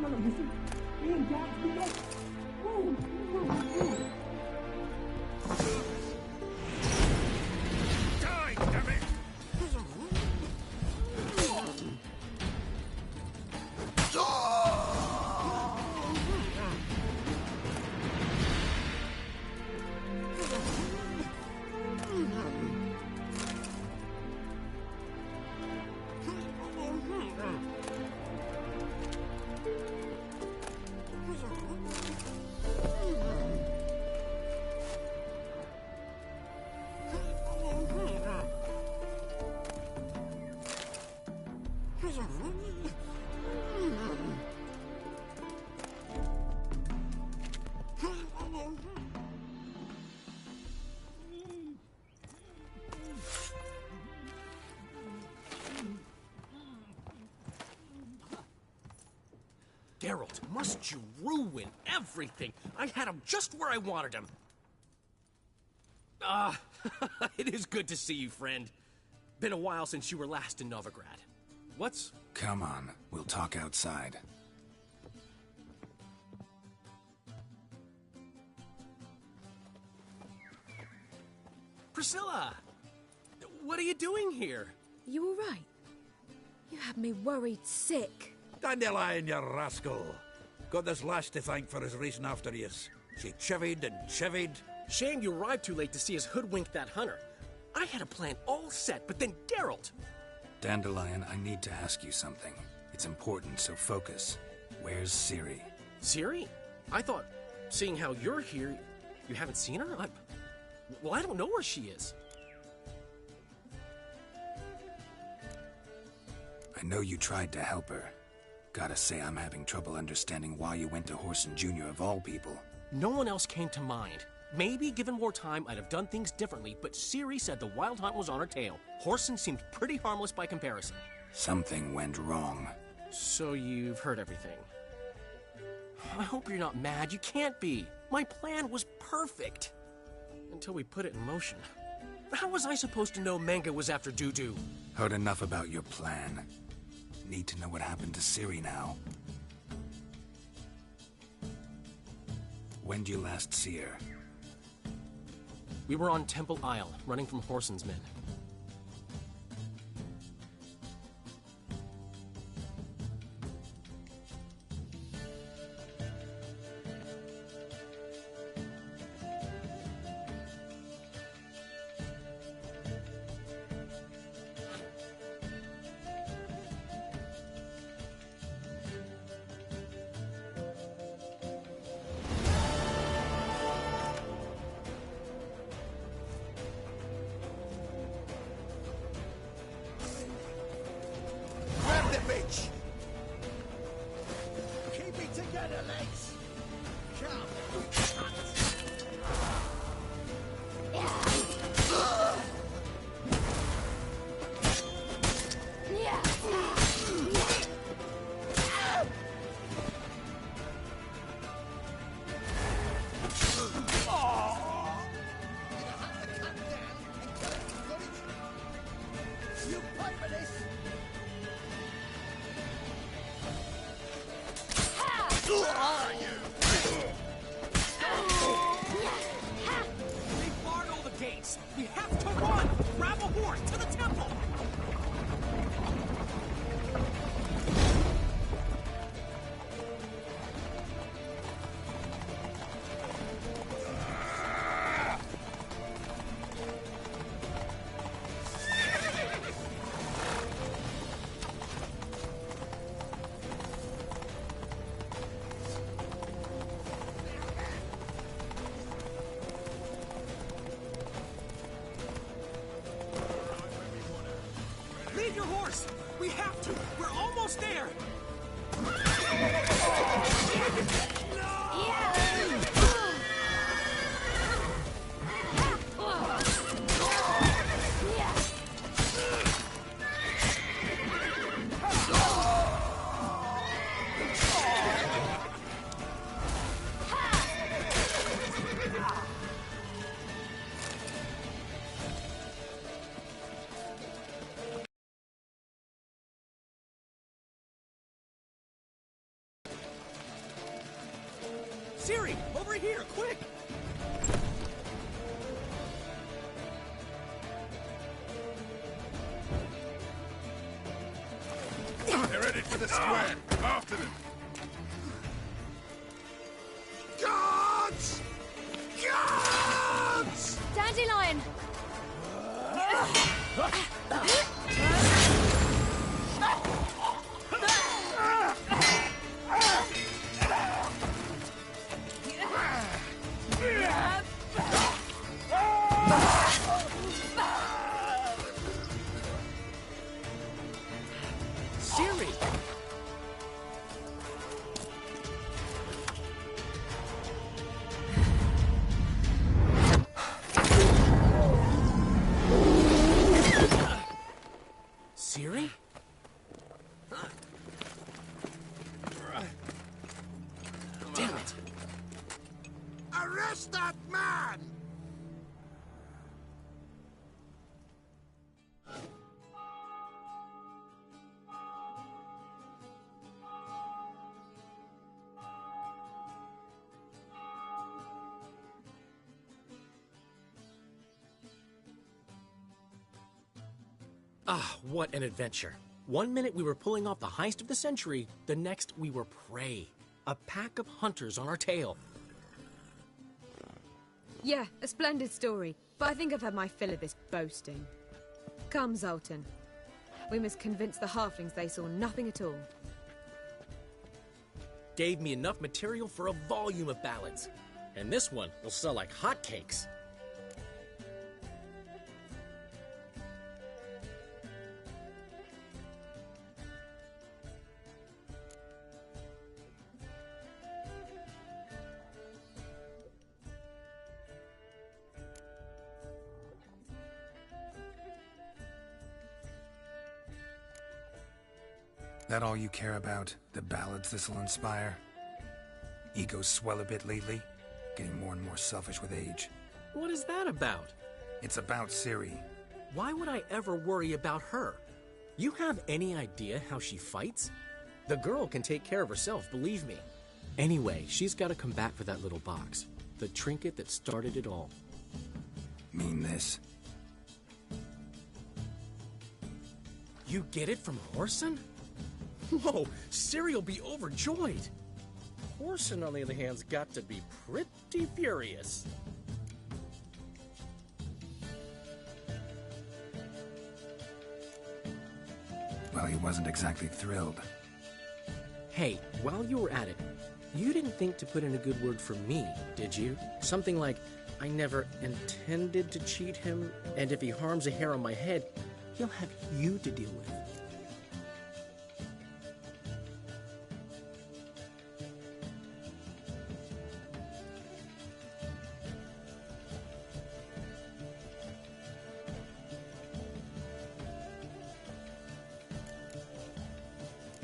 No, you see? Me and Dad's together. Die, damn it! Geralt, must you ruin everything? I had him just where I wanted him. It is good to see you, friend. Been a while since you were last in Novigrad. What's... Come on, we'll talk outside. Priscilla! What are you doing here? You all right? You had me worried sick. Dandelion, you rascal. Got this lass to thank for his racing after yous. She chivied and chivied. Shame you arrived too late to see us hoodwink that hunter. I had a plan all set, but then Geralt. Dandelion, I need to ask you something. It's important, so focus. Where's Ciri? Ciri? I thought, seeing how you're here, you haven't seen her? Well, I don't know where she is. I know you tried to help her. Gotta say, I'm having trouble understanding why you went to Whoreson Jr. of all people. No one else came to mind. Maybe, given more time, I'd have done things differently, but Ciri said the Wild Hunt was on her tail. Whoreson seemed pretty harmless by comparison. Something went wrong. So you've heard everything. I hope you're not mad. You can't be. My plan was perfect. Until we put it in motion. How was I supposed to know Manga was after Dudu? Heard enough about your plan. Need to know what happened to Ciri now. When'd you last see her? We were on Temple Isle, running from Whoreson's men. Grab the bitch! Keep it together, legs! You pay for this! Who are you? They barred all the gates. We have to run! Grab a horse to the temple! Leave your horse! We have to! We're almost there! Ciri, over here, quick! They're headed for the square. After them. Guards! Guards! Dandelion! Ciri! Ciri? Damn it! Arrest that man! Ah, what an adventure. One minute we were pulling off the heist of the century, the next we were prey. A pack of hunters on our tail. Yeah, a splendid story, but I think I've had my fill of this boasting. Come, Zoltan. We must convince the halflings they saw nothing at all. Gave me enough material for a volume of ballads. And this one will sell like hotcakes. That all you care about? The ballads this'll inspire? Egos swell a bit lately? Getting more and more selfish with age. What is that about? It's about Ciri. Why would I ever worry about her? You have any idea how she fights? The girl can take care of herself, believe me. Anyway, she's got to come back for that little box. The trinket that started it all. Mean this? You get it from Whoreson? Whoa, Ciri'll be overjoyed. Whoreson, on the other hand, has got to be pretty furious. Well, he wasn't exactly thrilled. Hey, while you were at it, you didn't think to put in a good word for me, did you? Something like, I never intended to cheat him, and if he harms a hair on my head, he'll have you to deal with.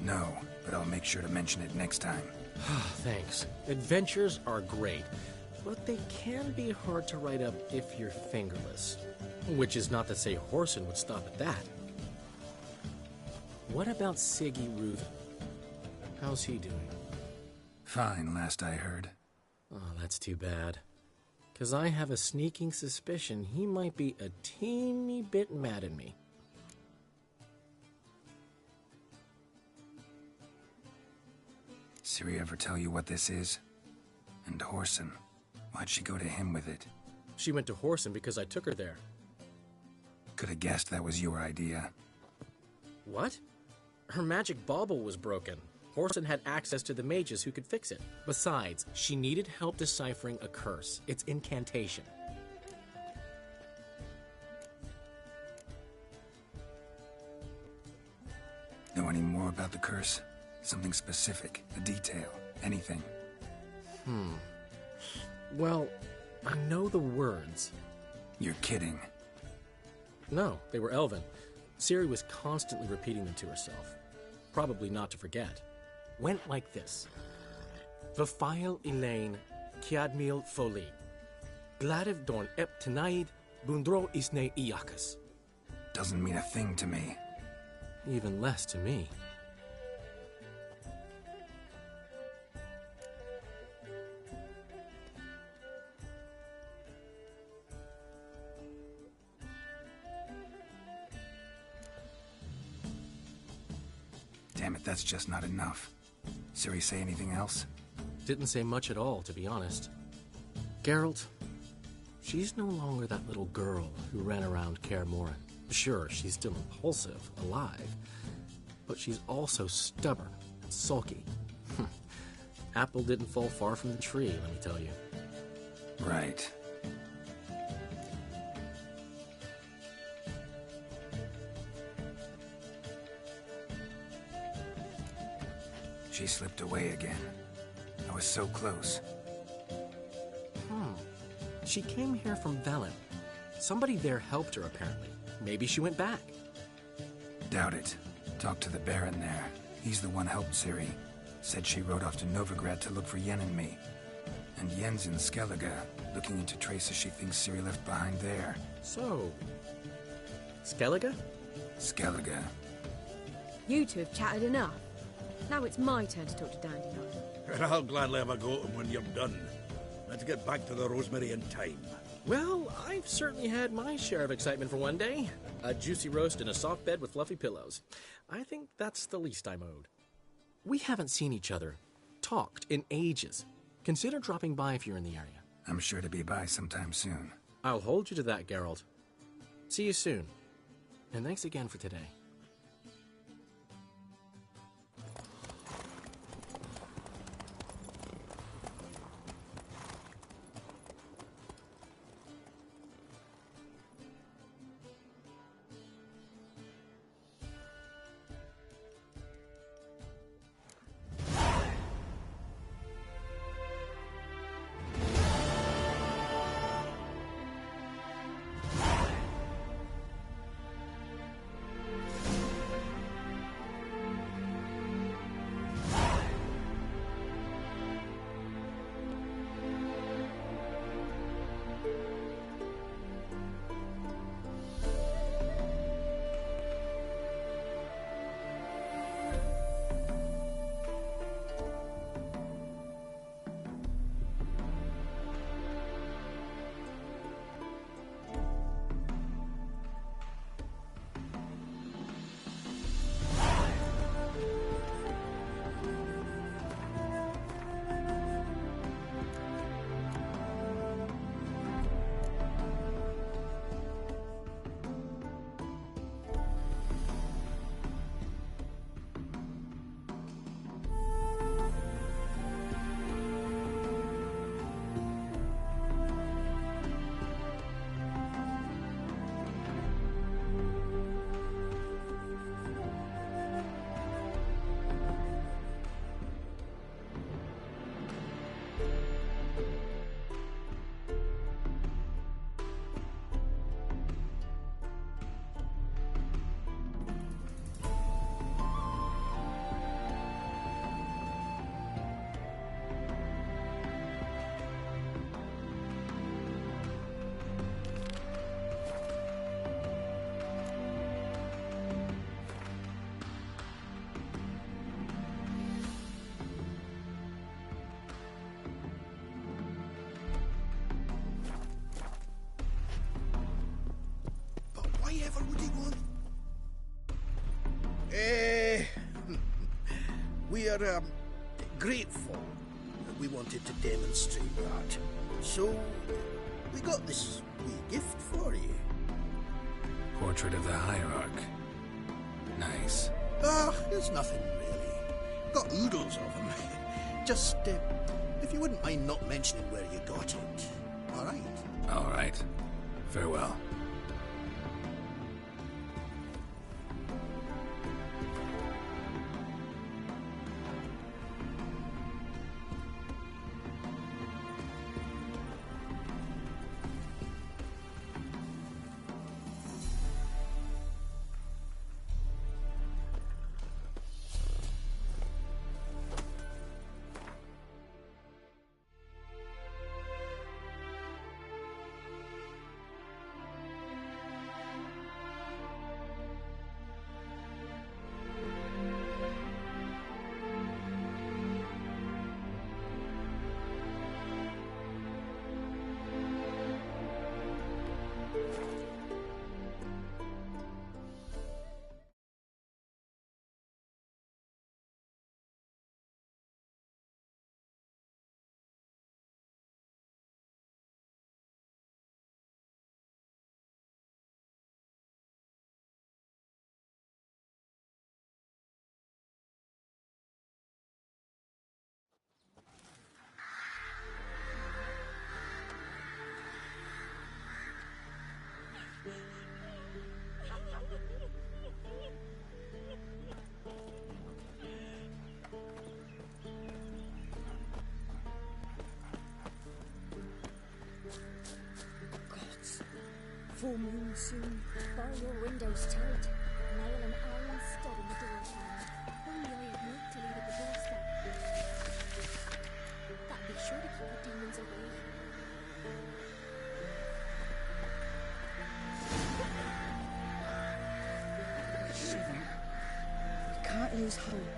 No, but I'll make sure to mention it next time. Thanks. Adventures are great, but they can be hard to write up if you're fingerless. Which is not to say Whoreson would stop at that. What about Siggy Reuven? How's he doing? Fine, last I heard. Oh, that's too bad. 'Cause I have a sneaking suspicion he might be a teeny bit mad at me. Ciri ever tell you what this is? And Whoreson, why'd she go to him with it? She went to Whoreson because I took her there. Could have guessed that was your idea. What? Her magic bauble was broken. Whoreson had access to the mages who could fix it. Besides, she needed help deciphering a curse. It's incantation. Know any more about the curse? Something specific, a detail, anything? Well, I know the words. You're kidding. No, they were Elven. Ciri was constantly repeating them to herself. Probably not to forget. Went like this. Vafile Elaine, Kiadmil Foli. Gladev Dorn Ep Tenaid, Bundro Isne Iakas. Doesn't mean a thing to me. Even less to me. Damn it, that's just not enough. Ciri say anything else? Didn't say much at all, to be honest. Geralt, she's no longer that little girl who ran around Kaer Morhen. Sure, she's still impulsive, alive, but she's also stubborn and sulky. Apple didn't fall far from the tree, let me tell you. Right. She slipped away again. I was so close. She came here from Velen. Somebody there helped her, apparently. Maybe she went back. Doubt it. Talked to the Baron there. He's the one helped Ciri. Said she rode off to Novigrad to look for Yen and me. And Yen's in Skellige, looking into traces she thinks Ciri left behind there. So... Skellige? Skellige. You two have chatted enough. Now it's my turn to talk to Dandelion. And I'll gladly have a go at him when you're done. Let's get back to the Rosemary in time. Well, I've certainly had my share of excitement for one day. A juicy roast in a soft bed with fluffy pillows. I think that's the least I'm owed. We haven't seen each other, talked in ages. Consider dropping by if you're in the area. I'm sure to be by sometime soon. I'll hold you to that, Geralt. See you soon. And thanks again for today. Whatever would he want? We are grateful that we wanted to demonstrate that. So, we got this wee gift for you. Portrait of the Hierarch. Nice. There's nothing really. Got oodles of them. Just, if you wouldn't mind not mentioning where you got it. Alright? Alright. Farewell. Full moon soon. Bar your windows tight. Nail an iron stud in the door frame. Only I had milk to leave at the doorstep. That'd be sure to keep the demons away. Shiver. We can't lose hope.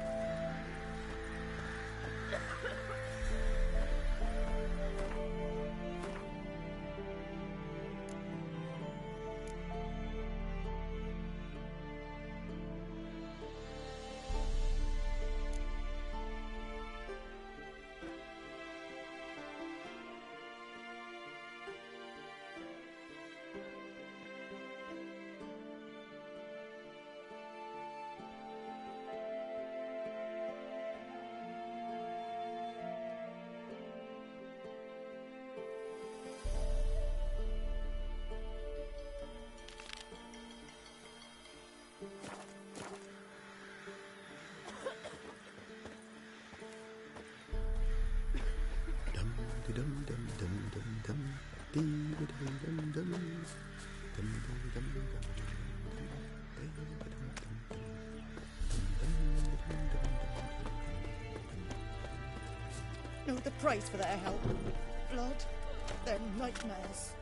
Know the price for their help. Blood, their nightmares.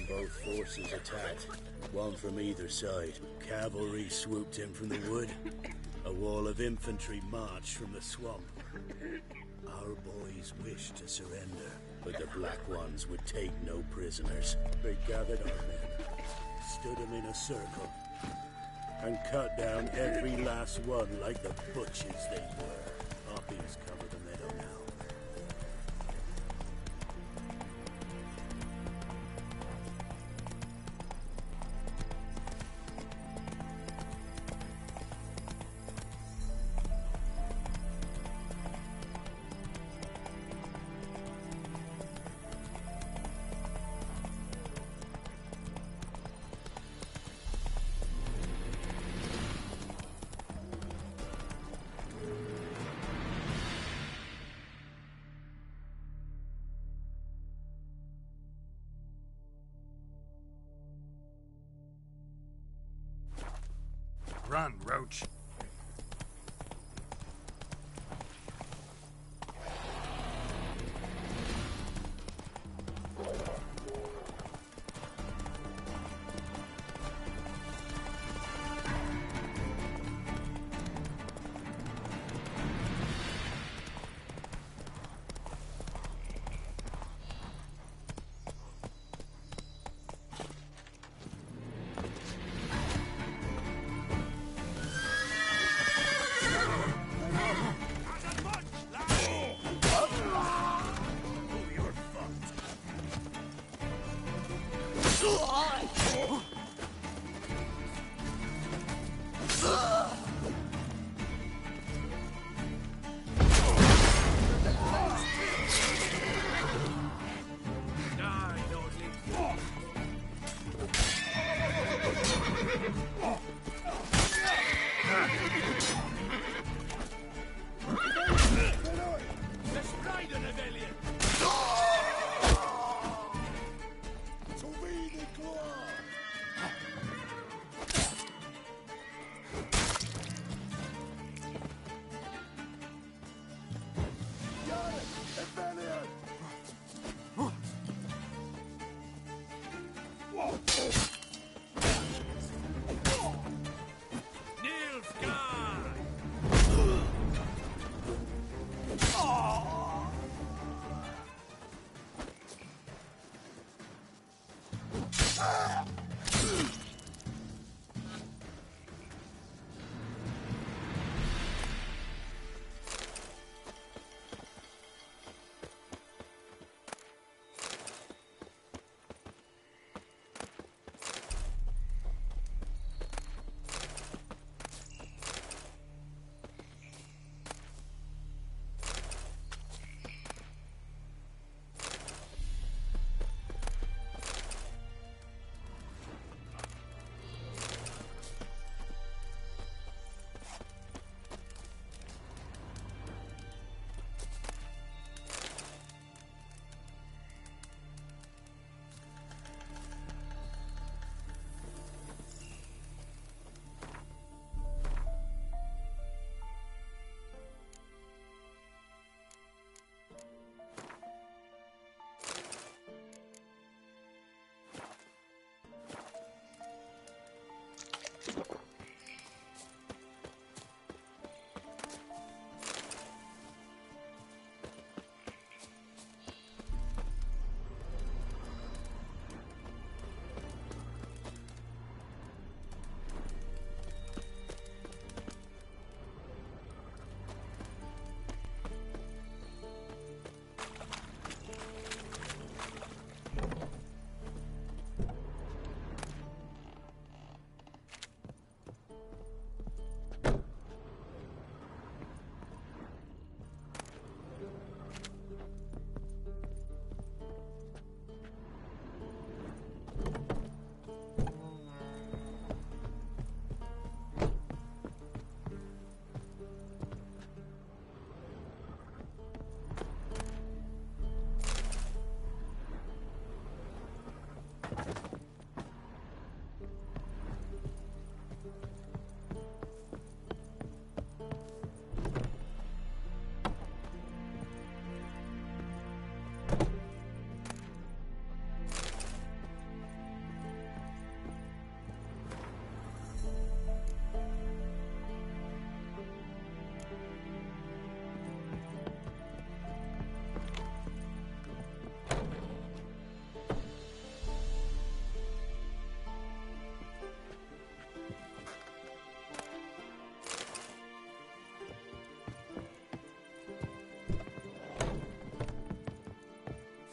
Both forces attacked, one from either side. Cavalry swooped in from the wood. A wall of infantry marched from the swamp. Our boys wished to surrender, but the Black Ones would take no prisoners. They gathered our men, stood them in a circle, and cut down every last one like the butchers they were. Poppies cover the meadow now. Run, Roach.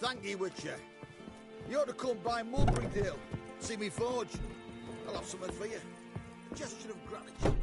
Thank you, Witcher. You ought to come by Mulberrydale. See me forge. I'll have something for you. A gesture of gratitude.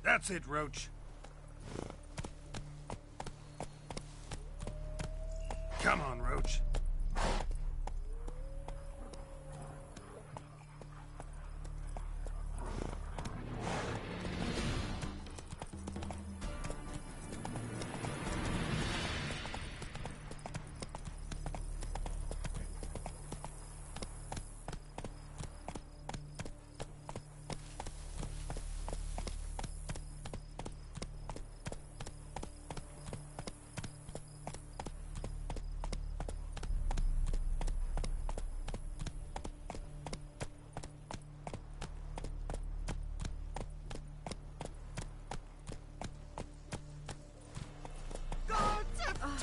That's it, Roach. Come on, Roach.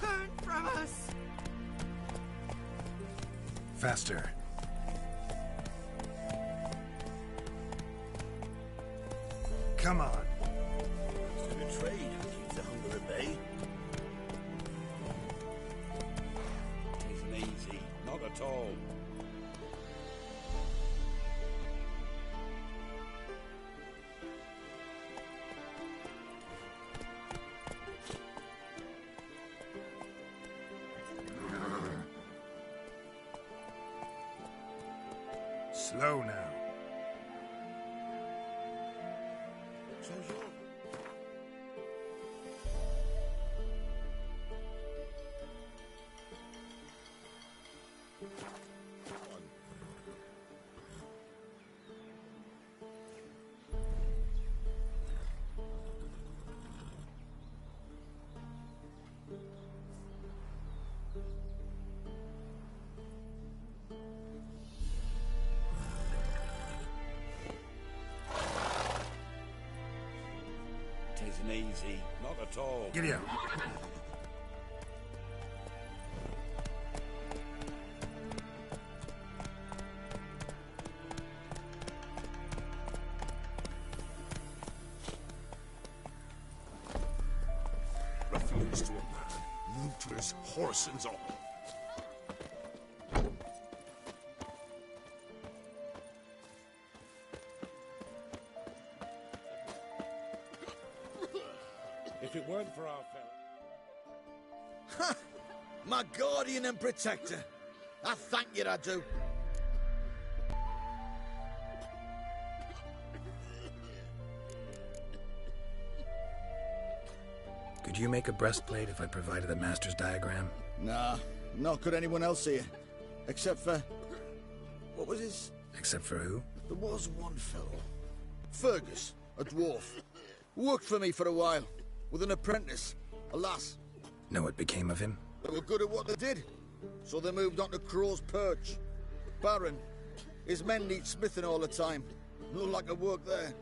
Turn from us! Faster. Come on. It's a good trade. Keeps the hunger at bay. Isn't easy. Not at all. Slow now. Isn't easy. Not at all. Giddy up. Refuse to a man, moved to his horse and all. If it weren't for our fella... Ha! My guardian and protector. I thank you, I do. Could you make a breastplate if I provided the master's diagram? Nah, nor could anyone else here. Except for... what was his... Except for who? There was one fellow. Fergus, a dwarf. Worked for me for a while. With an apprentice. A lass. Know what became of him? They were good at what they did, so they moved on to Crow's Perch. Baron, his men need smithing all the time. No lack of work there.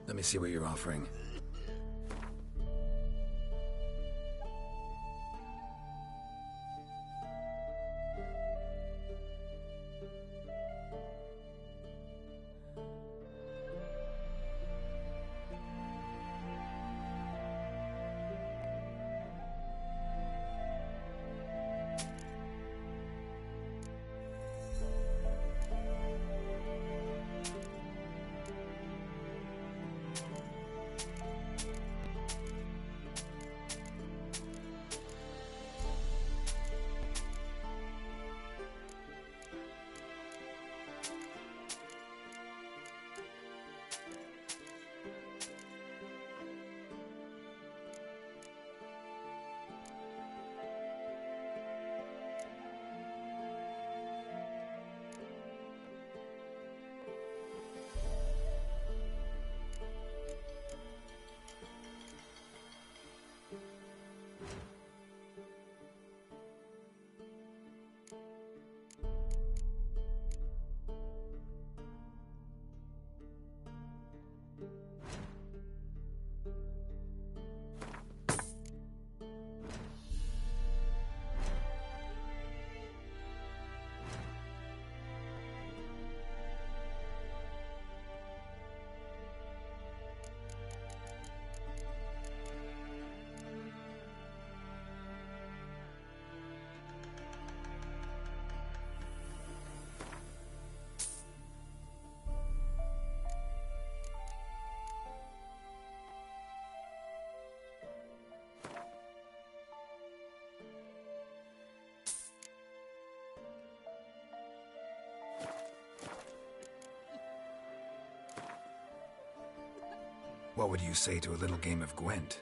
Let me see what you're offering. What would you say to a little game of Gwent?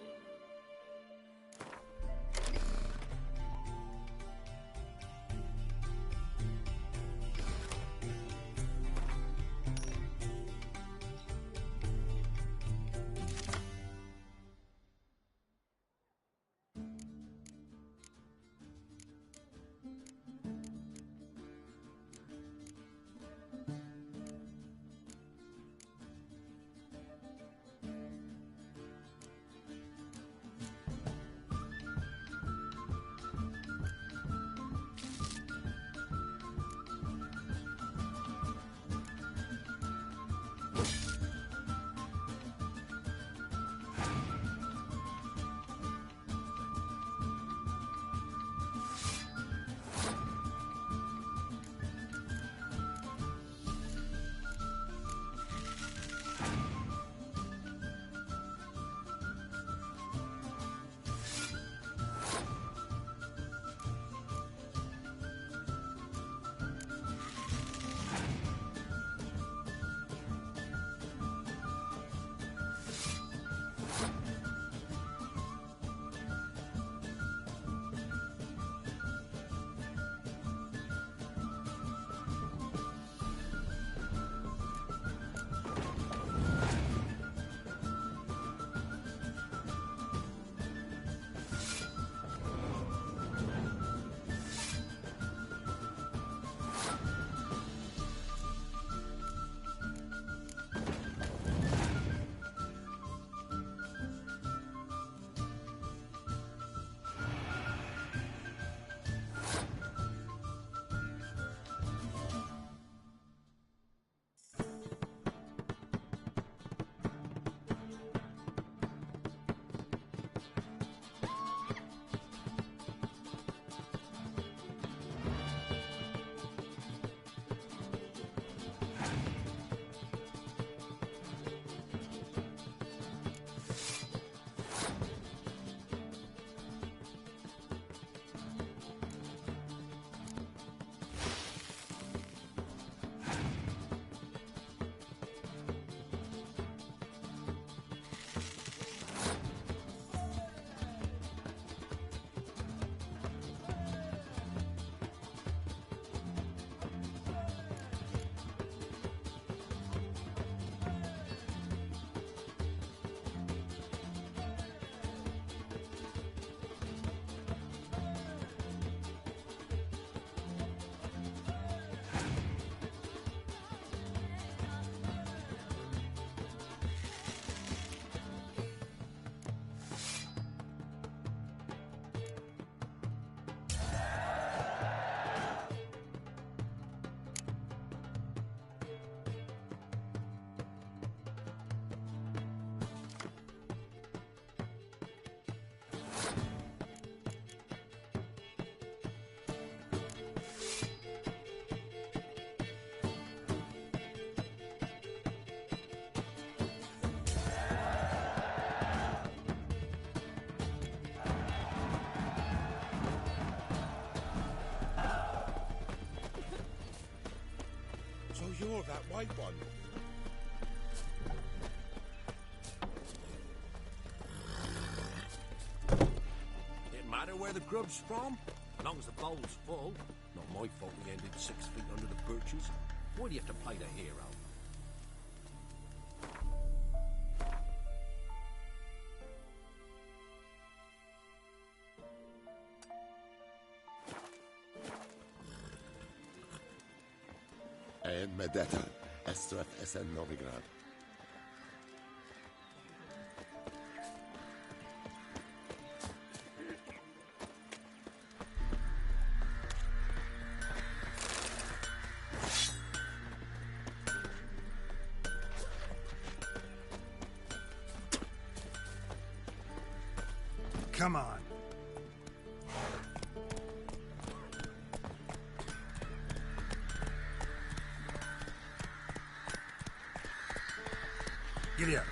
you're that white one. It matter where the grub's from? As long as the bowl's full. Not my fault we ended 6 feet under the birches. Why do you have to play the hero? En med detta är SN Novigrad. Come on. Giddy up.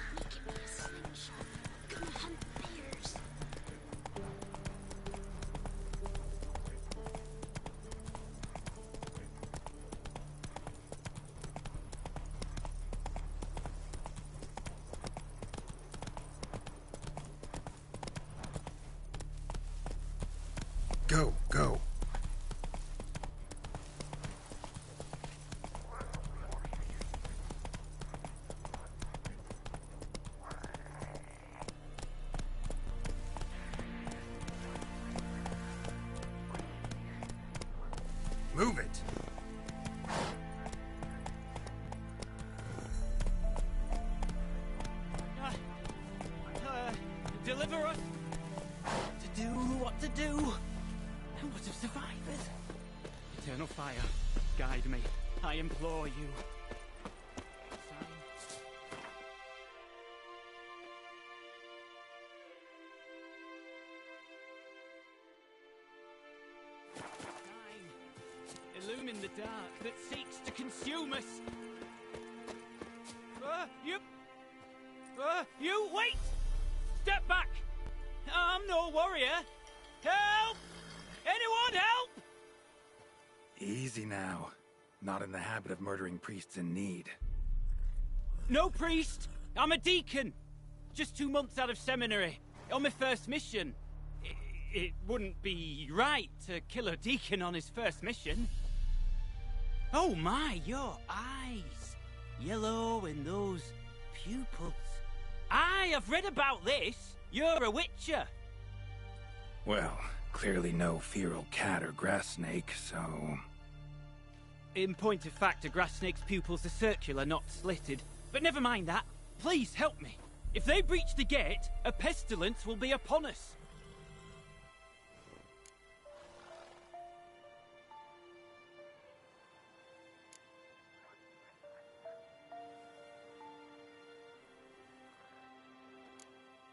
Go, go. Move it. Deliver us. To do what to do. And what of survivors? Eternal fire, guide me. I implore you. Illumine the dark that seeks to consume us. You wait! Step back! I'm no warrior. Help! Anyone help! Easy now. Not in the habit of murdering priests in need. No priest! I'm a deacon! Just 2 months out of seminary. On my first mission. It wouldn't be right to kill a deacon on his first mission. Oh my, your eyes. Yellow and those pupils. I have read about this. You're a witcher. Well, clearly no feral cat or grass snake, so... In point of fact, a grass snake's pupils are circular, not slitted. But never mind that. Please help me. If they breach the gate, a pestilence will be upon us.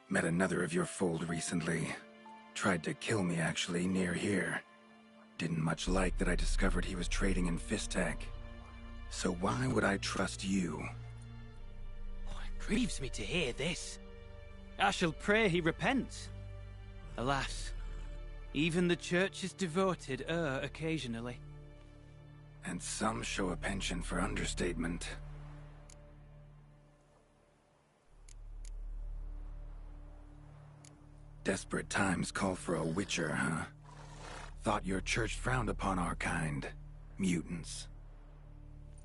Met another of your fold recently. Tried to kill me, actually, near here. Didn't much like that I discovered he was trading in Fistek. So why would I trust you? It grieves me to hear this. I shall pray he repents. Alas, even the Church's devoted err occasionally. And some show a penchant for understatement. Desperate times call for a witcher, huh? Thought your church frowned upon our kind. Mutants.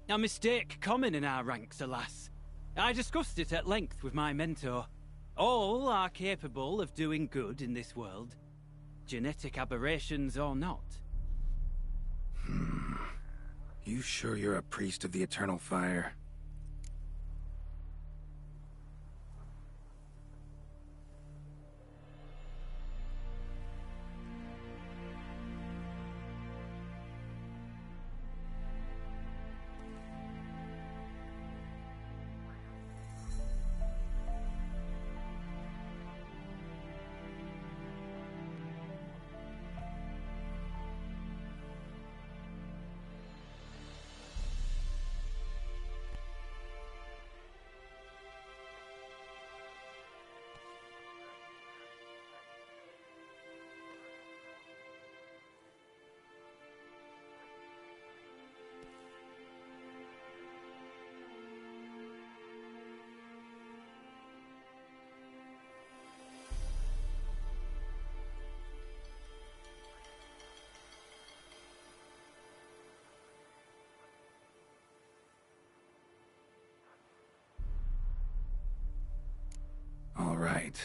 A mistake common in our ranks, alas. I discussed it at length with my mentor. All are capable of doing good in this world. Genetic aberrations or not. You sure you're a priest of the Eternal Fire? right.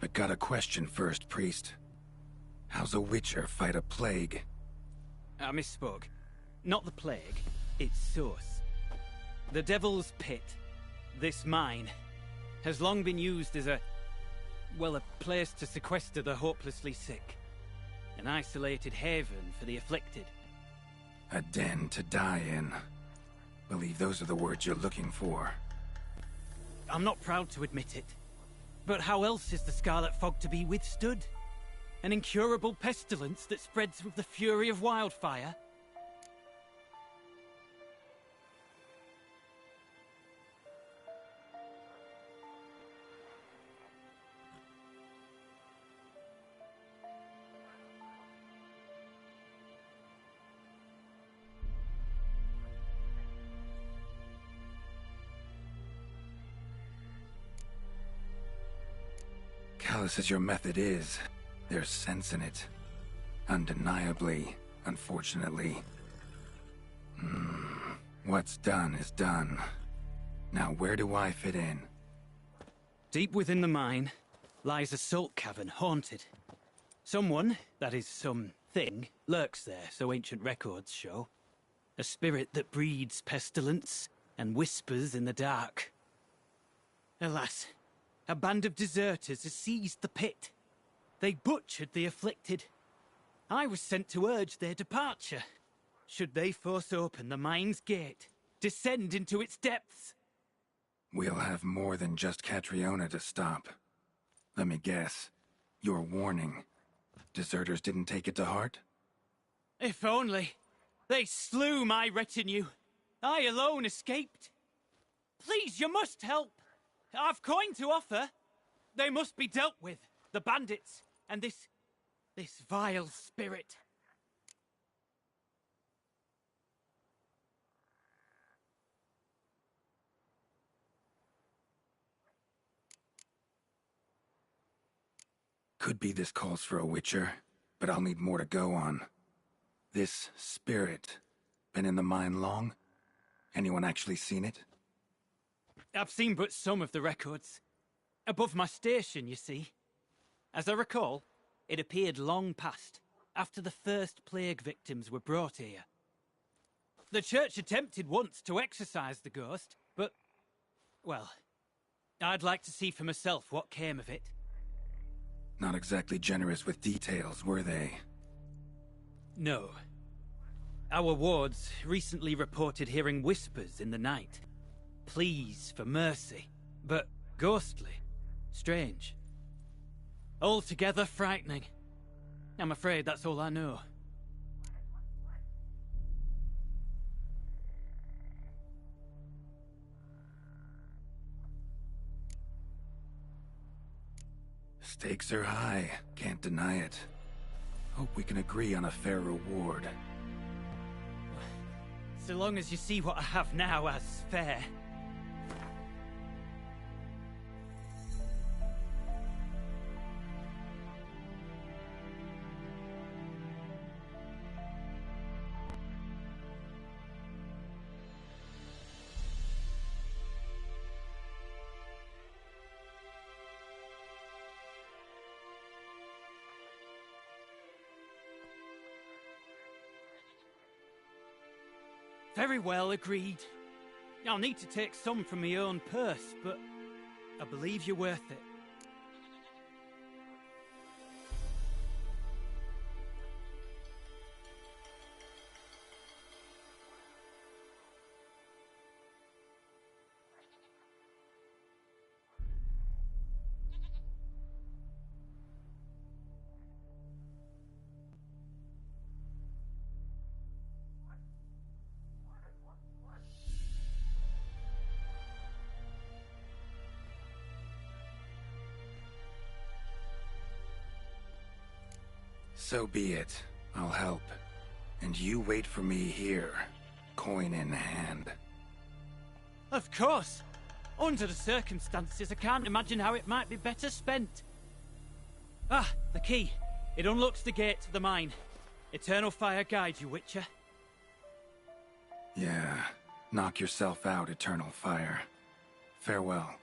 But got a question first, priest. How's a witcher fight a plague? I misspoke. Not the plague, its source. The Devil's Pit, this mine, has long been used as a place to sequester the hopelessly sick. An isolated haven for the afflicted. A den to die in. Believe those are the words you're looking for. I'm not proud to admit it, but how else is the Scarlet Fog to be withstood? An incurable pestilence that spreads with the fury of wildfire? Callous as your method is, there's sense in it. Undeniably, unfortunately. What's done is done. Now where do I fit in? Deep within the mine lies a salt cavern haunted. Someone, that is something, lurks there, so ancient records show. A spirit that breeds pestilence and whispers in the dark. Alas, a band of deserters has seized the pit. They butchered the afflicted. I was sent to urge their departure. Should they force open the mine's gate, descend into its depths? We'll have more than just Catriona to stop. Let me guess. Your warning. Deserters didn't take it to heart? If only. They slew my retinue. I alone escaped. Please, you must help. I've coin to offer. They must be dealt with. The bandits and this vile spirit. Could be this calls for a witcher, but I'll need more to go on. This spirit, been in the mine long? Anyone actually seen it? I've seen but some of the records. Above my station, you see. As I recall, it appeared long past, after the first plague victims were brought here. The church attempted once to exorcise the ghost, but, well, I'd like to see for myself what came of it. Not exactly generous with details, were they? No. Our wards recently reported hearing whispers in the night. Pleas for mercy, but ghostly, strange. Altogether frightening. I'm afraid that's all I know. Stakes are high, can't deny it. Hope we can agree on a fair reward. So long as you see what I have now as fair. Very well, agreed. I'll need to take some from my own purse, but I believe you're worth it. So be it. I'll help. And you wait for me here, coin in hand. Of course! Under the circumstances, I can't imagine how it might be better spent. Ah, the key. It unlocks the gate to the mine. Eternal fire guide you, Witcher. Yeah. Knock yourself out, Eternal Fire. Farewell.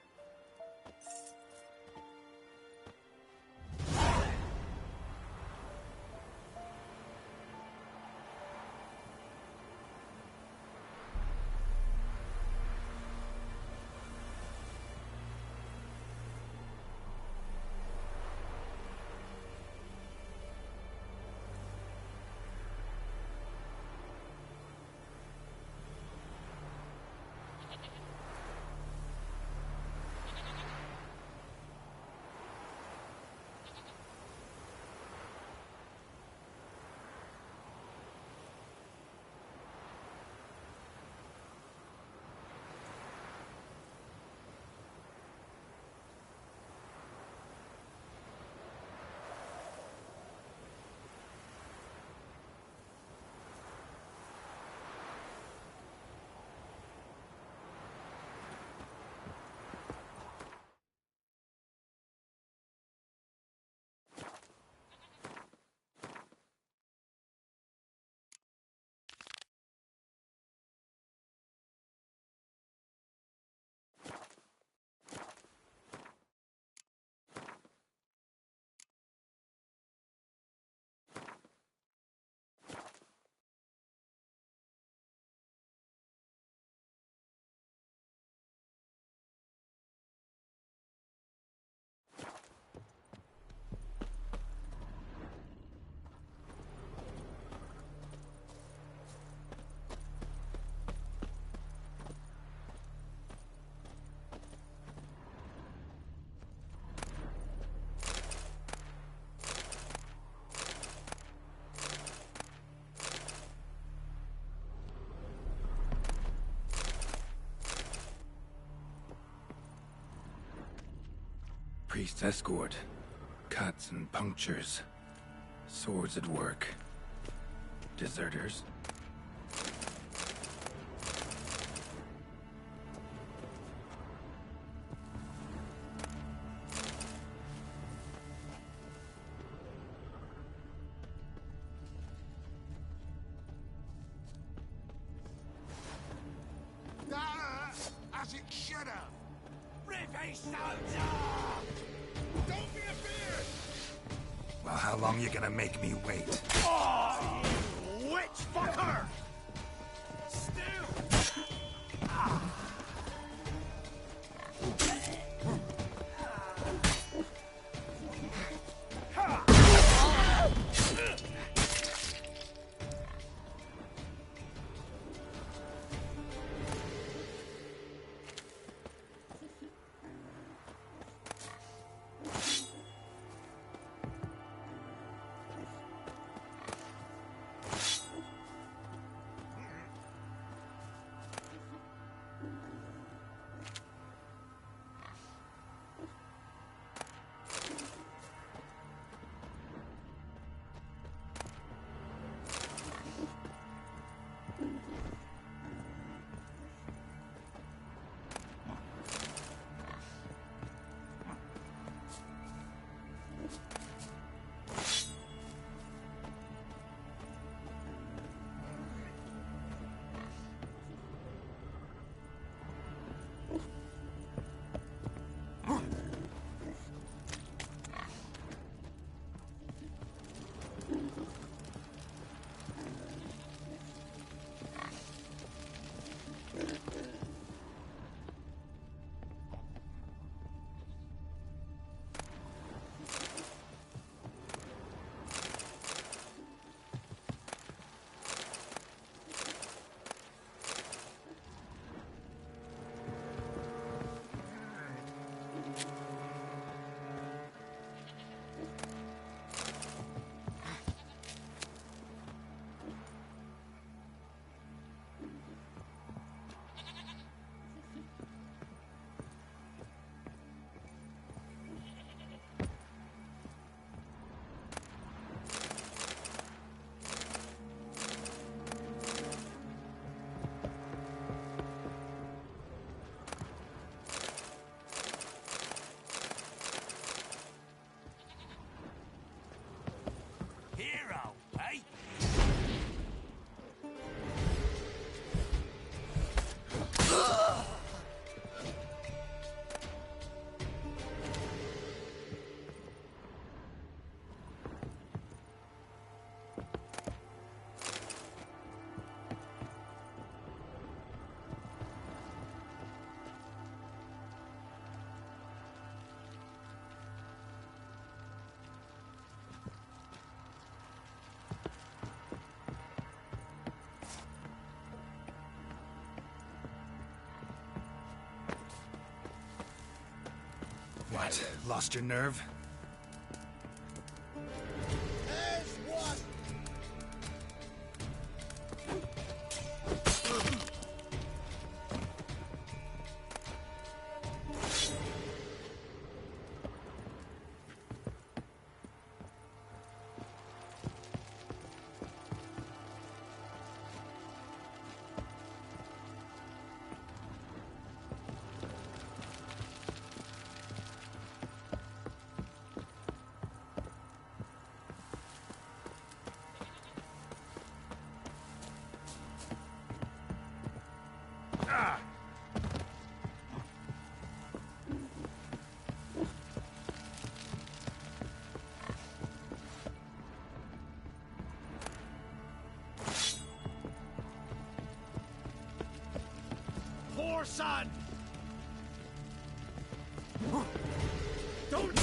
priest's escort. Cuts and punctures. Swords at work. Deserters. As it should have! Rippy soldier! Don't be afeard! Well, how long you gonna make me wait? Oh, you witch fucker! Still! What? Lost your nerve? There's one! Poor son! Don't...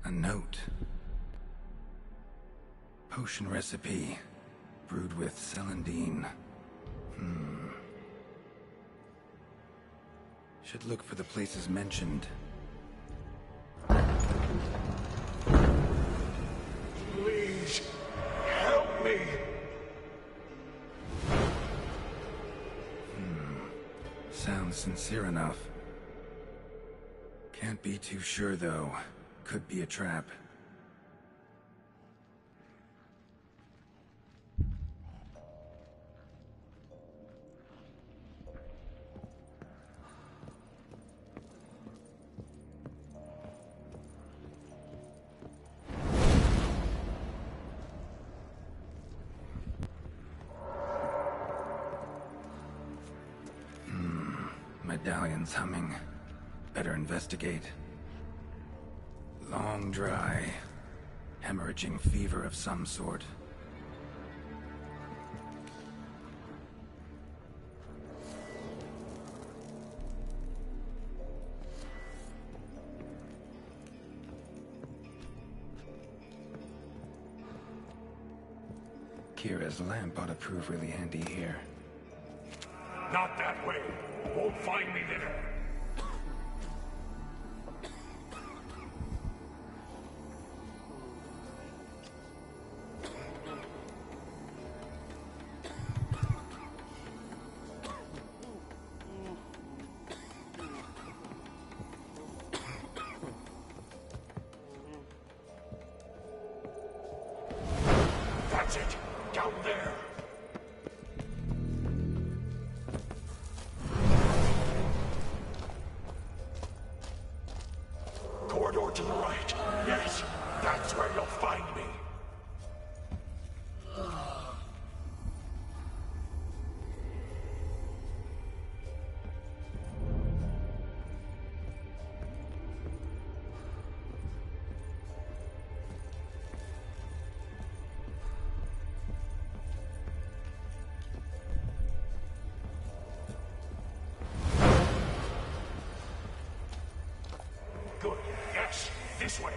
A note. Potion recipe. Brewed with celandine. Should look for the places mentioned. Please, help me! Sounds sincere enough. Can't be too sure, though. Could be a trap. Medallion's humming. Better investigate. Long dry. Hemorrhaging fever of some sort. Kira's lamp ought to prove really handy here. Not that way. Won't find me there. That's it. Down there. Corridor to the right. Yes, that's where you'll find me. Good. Yes, this way.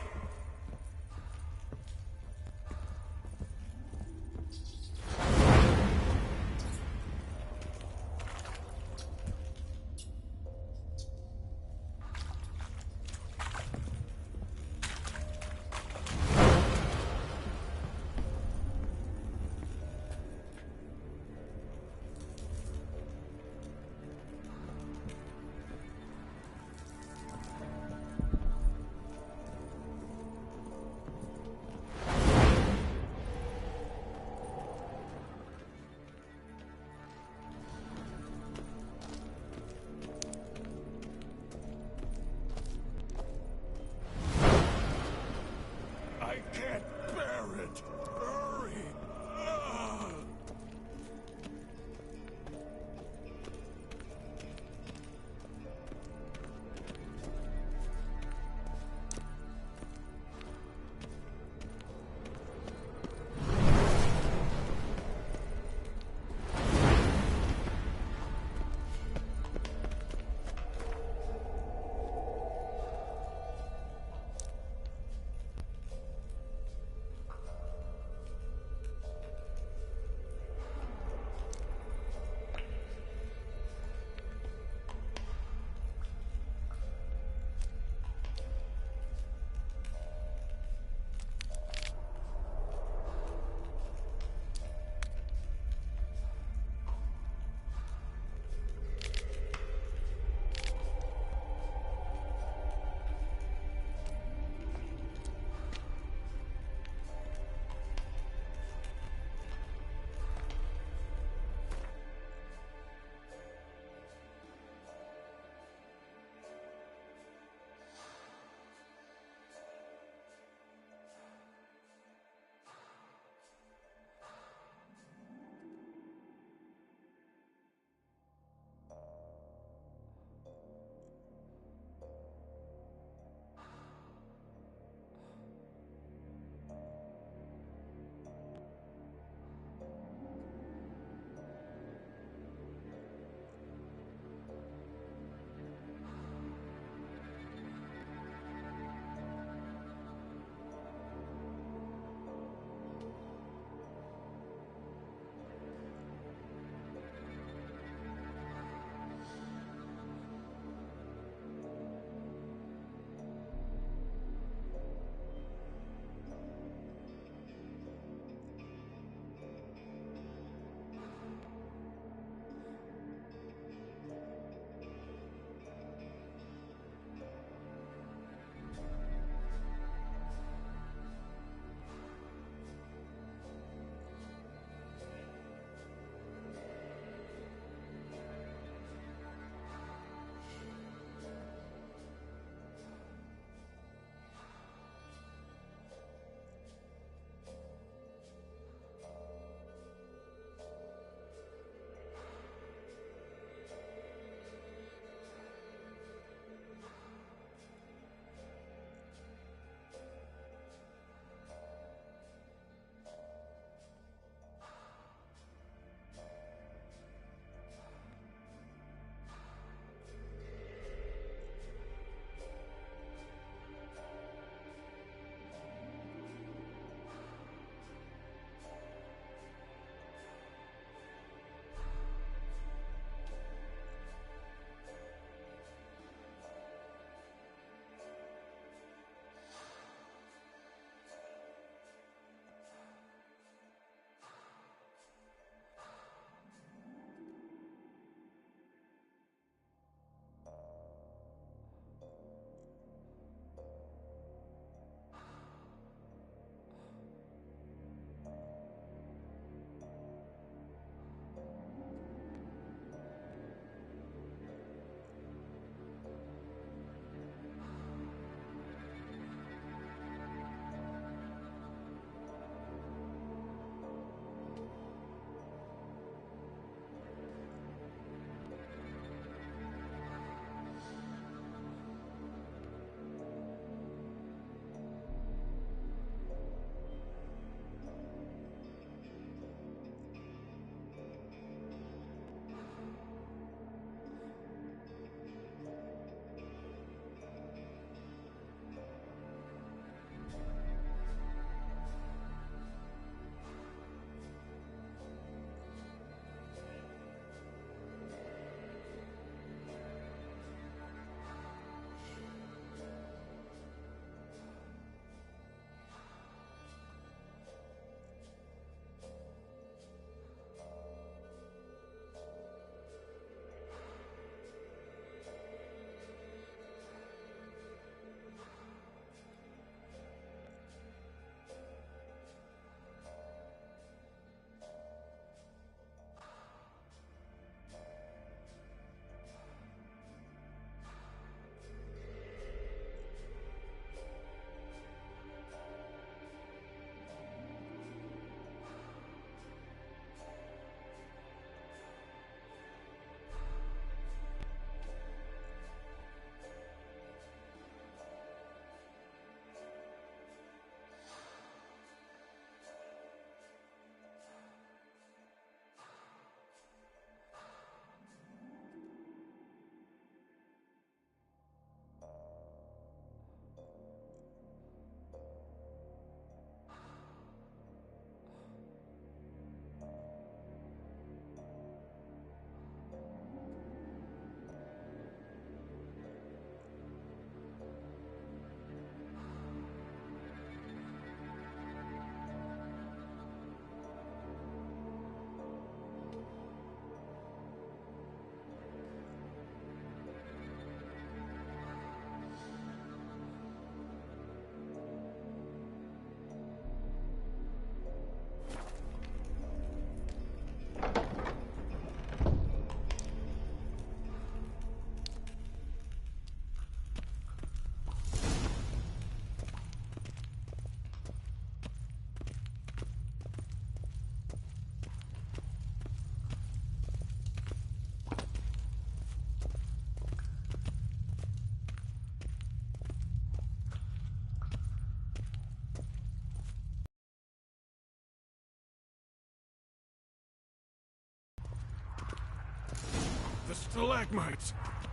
Stalagmites!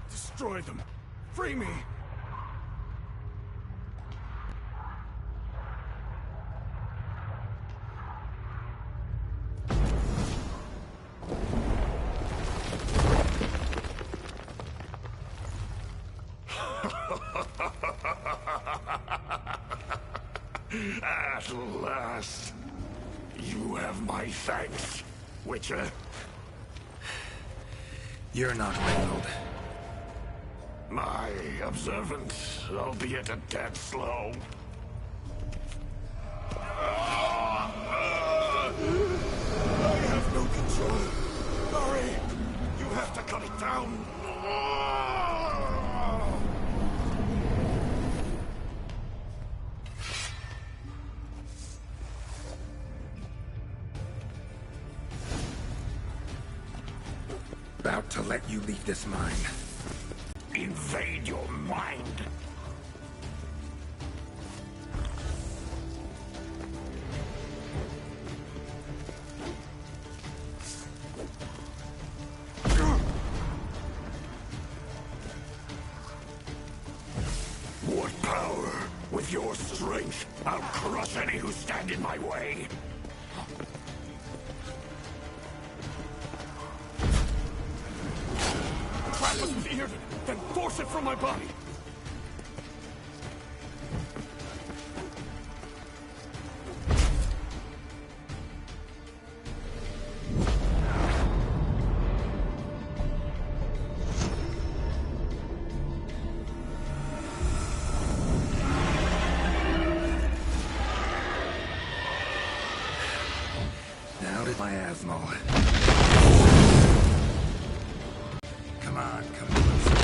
Destroy them! Free me! At last, you have my thanks, Witcher. You're not Reynold. My observant, albeit a tad slow. I have no control. Hurry! You have to cut it down. About to let you leave this mine. Invade your mind. What power? With your strength, I'll crush any who stand in my way. Trap us with Eardon, then force it from my body! Now to my asthma. Come on, come closer.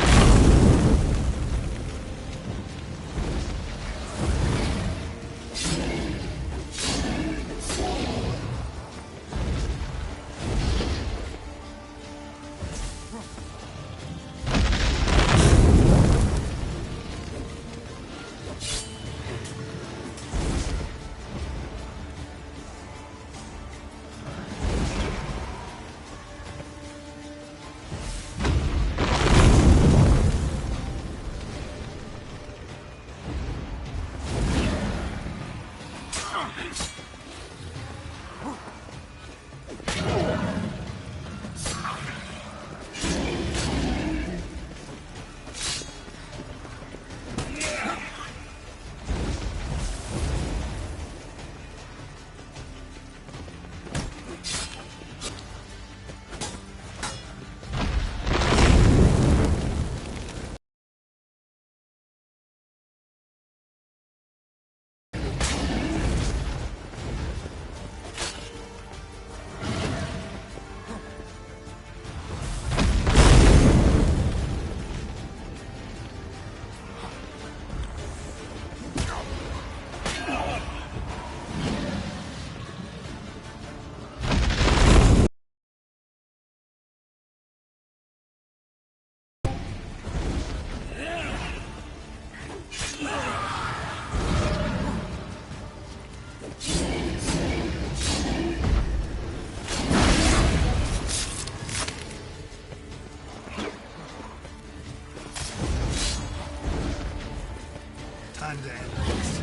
Time to end this.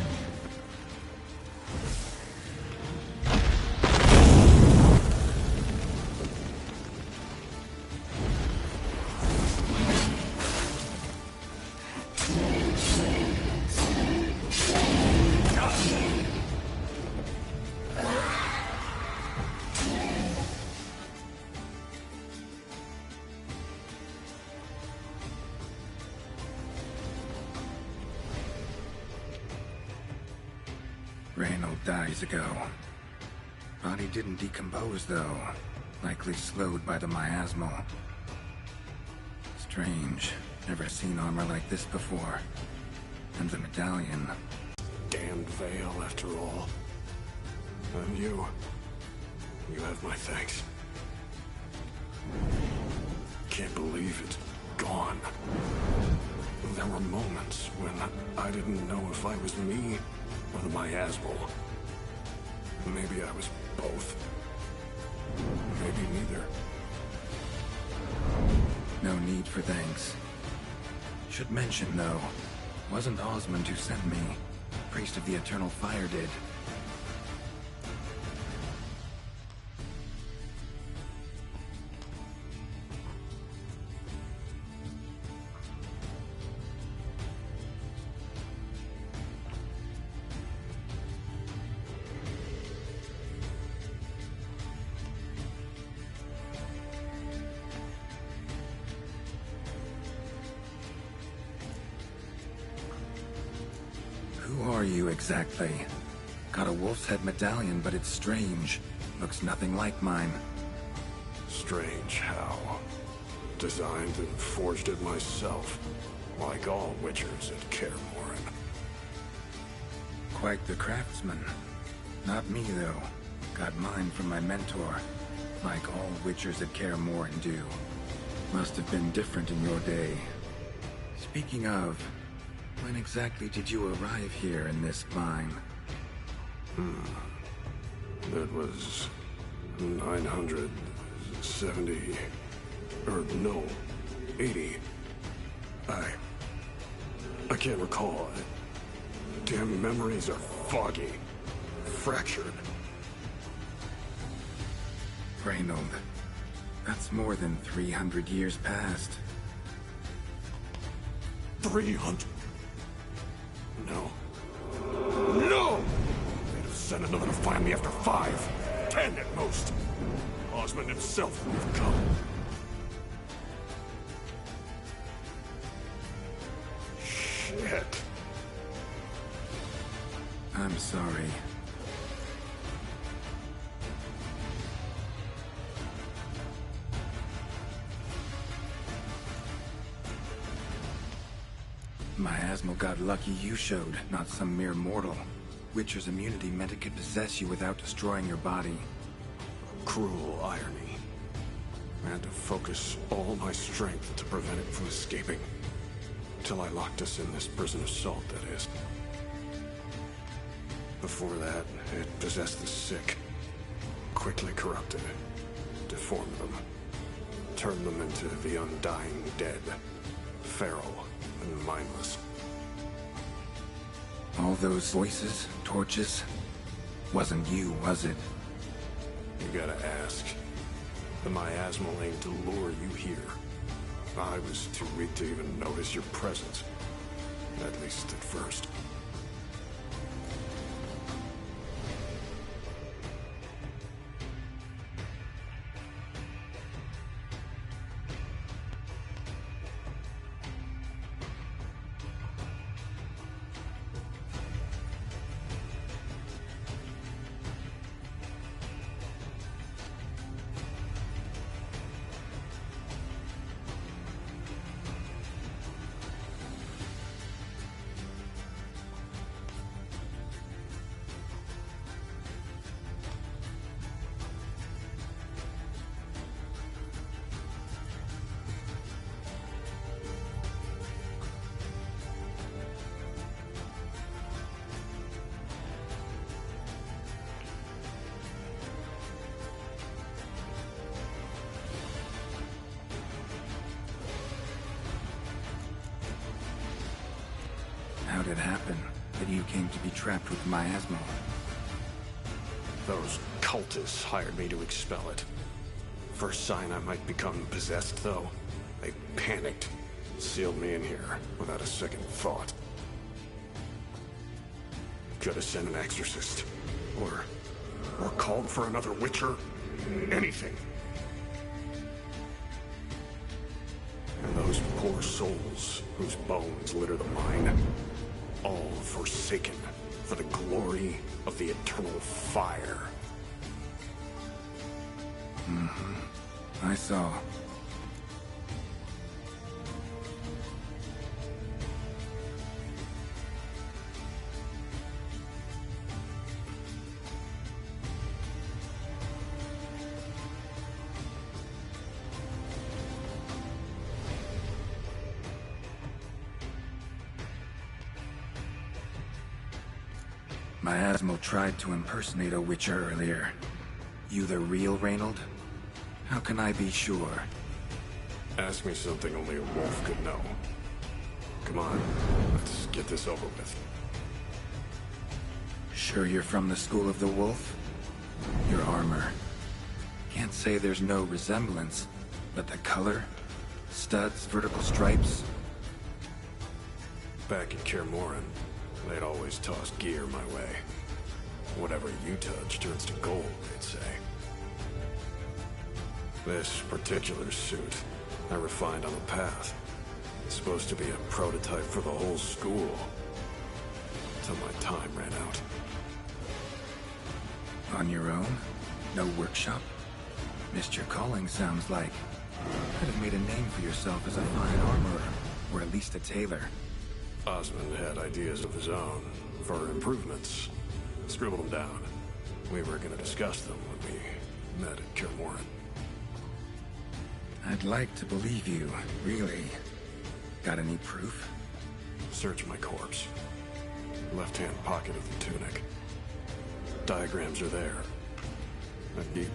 Reynold dies ago. Body didn't decompose, though. Likely slowed by the miasmal. Strange. Never seen armor like this before. And the medallion. Damned veil, after all. And you have my thanks. Can't believe it. Gone. There were moments when I didn't know if I was me or the miasmal. Maybe I was both. Maybe neither. No need for thanks. Should mention, though, wasn't Osmond who sent me. Priest of the Eternal Fire did. Who are you exactly? Got a wolf's head medallion, but it's strange. Looks nothing like mine. Strange how? Designed and forged it myself, like all witchers at Kaer Morhen. Quite the craftsman. Not me, though. Got mine from my mentor, like all witchers at Kaer Morhen do. Must have been different in your day. Speaking of, when exactly did you arrive here in this mine? It was 970... or no, 80. I can't recall. Damn memories are foggy. Fractured. Reynold, that's more than 300 years past. 300? No. No! They'd have sent another to find me after 5, 10 at most. Osmond himself would have come. Shit. I'm sorry. Miasmal got lucky you showed, not some mere mortal. Witcher's immunity meant it could possess you without destroying your body. Cruel irony. I had to focus all my strength to prevent it from escaping. Till I locked us in this prison assault, that is. Before that, it possessed the sick. Quickly corrupted. Deformed them. Turned them into the undying dead. Feral and mindless. All those voices, torches, wasn't you, was it? You gotta ask. The miasmal aimed to lure you here. I was too weak to even notice your presence. At least at first. How'd it happen that you came to be trapped with miasmal? Those cultists hired me to expel it. First sign I might become possessed, though, they panicked. Sealed me in here without a second thought. Could have sent an exorcist. Or called for another witcher. Anything. And those poor souls whose bones litter the mine. All forsaken for the glory of the eternal fire. I saw. Miasmal tried to impersonate a witcher earlier. You the real Reynold? How can I be sure? Ask me something only a wolf could know. Come on, let's get this over with. Sure you're from the School of the Wolf? Your armor. Can't say there's no resemblance, but the color, studs, vertical stripes. Back in Kermoran, they'd always toss gear my way. Whatever you touch turns to gold, they'd say. This particular suit, I refined on the path. It's supposed to be a prototype for the whole school. Till my time ran out. On your own? No workshop? Missed your calling, sounds like. Could have made a name for yourself as a fine armorer, or at least a tailor. Osmond had ideas of his own, for improvements. Scribbled them down. We were gonna discuss them when we met at Kermoran. I'd like to believe you, really. Got any proof? Search my corpse. Left-hand pocket of the tunic. Diagrams are there. And deep.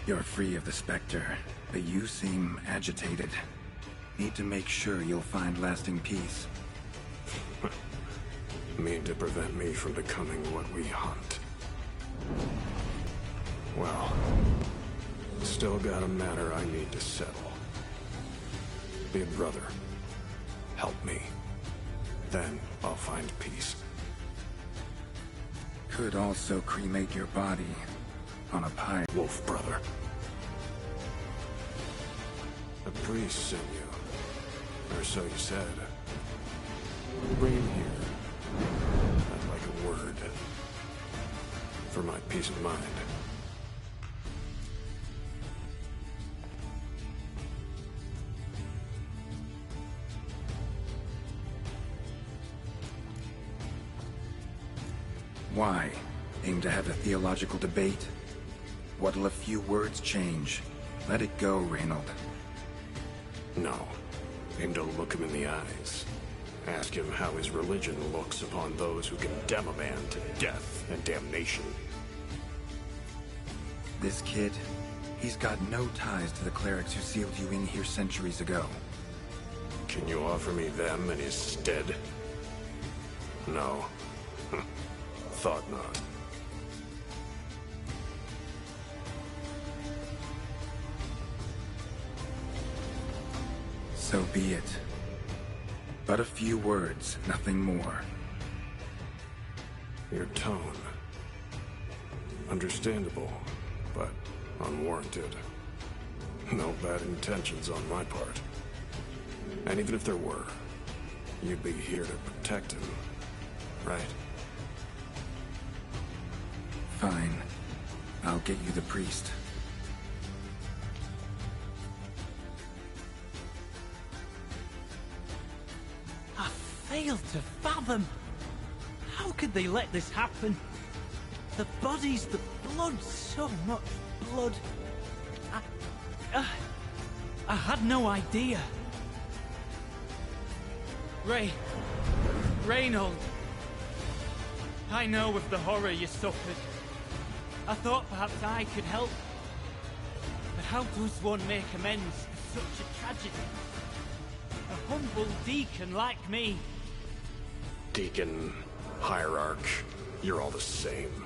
You're free of the Spectre, but you seem agitated. Need to make sure you'll find lasting peace. Mean to prevent me from becoming what we hunt. Well, still got a matter I need to settle. Be a brother. Help me. Then I'll find peace. Could also cremate your body on a pyre. Wolf brother. A priest sent you. Or so you said. Bring him here. I'd like a word. For my peace of mind. Why? Aim to have a theological debate? What'll a few words change? Let it go, Reynold. No. Aim to look him in the eyes. Ask him how his religion looks upon those who condemn a man to death and damnation. This kid, he's got no ties to the clerics who sealed you in here centuries ago. Can you offer me them in his stead? No. Thought not. So be it. But a few words, nothing more. Your tone. Understandable, but unwarranted. No bad intentions on my part. And even if there were, you'd be here to protect him, right? Fine. I'll get you the priest. I fail to fathom. How could they let this happen? The bodies, the blood, so much blood. I had no idea. Reynold. I know of the horror you suffered. I thought perhaps I could help. But how does one make amends for such a tragedy? A humble deacon like me. Deacon, hierarch, you're all the same.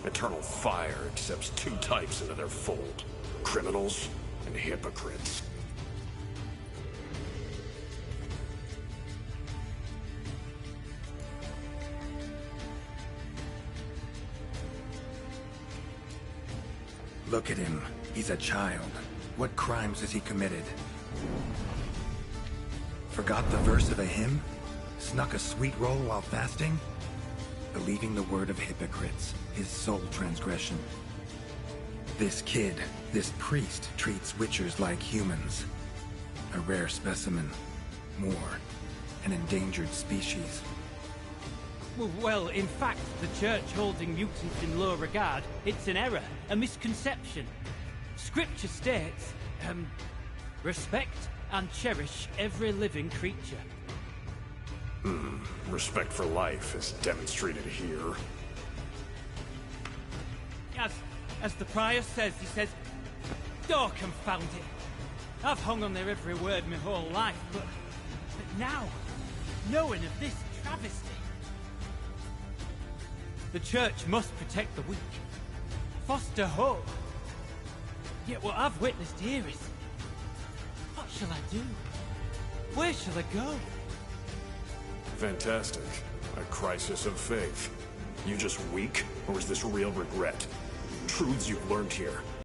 Eternal Fire accepts two types into their fold. Criminals and hypocrites. Look at him. He's a child. What crimes has he committed? Forgot the verse of a hymn? Snuck a sweet roll while fasting? Believing the word of hypocrites, his sole transgression. This kid, this priest, treats witchers like humans. A rare specimen. More, an endangered species. Well, in fact, the Church holding mutants in low regard, it's an error, a misconception. Scripture states, respect and cherish every living creature. Respect for life is demonstrated here. As the prior says, he says, oh, confound it. I've hung on their every word my whole life, but now, knowing of this travesty, the Church must protect the weak, foster hope. Yet what I've witnessed here is, what shall I do? Where shall I go? Fantastic. A crisis of faith. You just weak, or is this real regret? Truths you've learned here,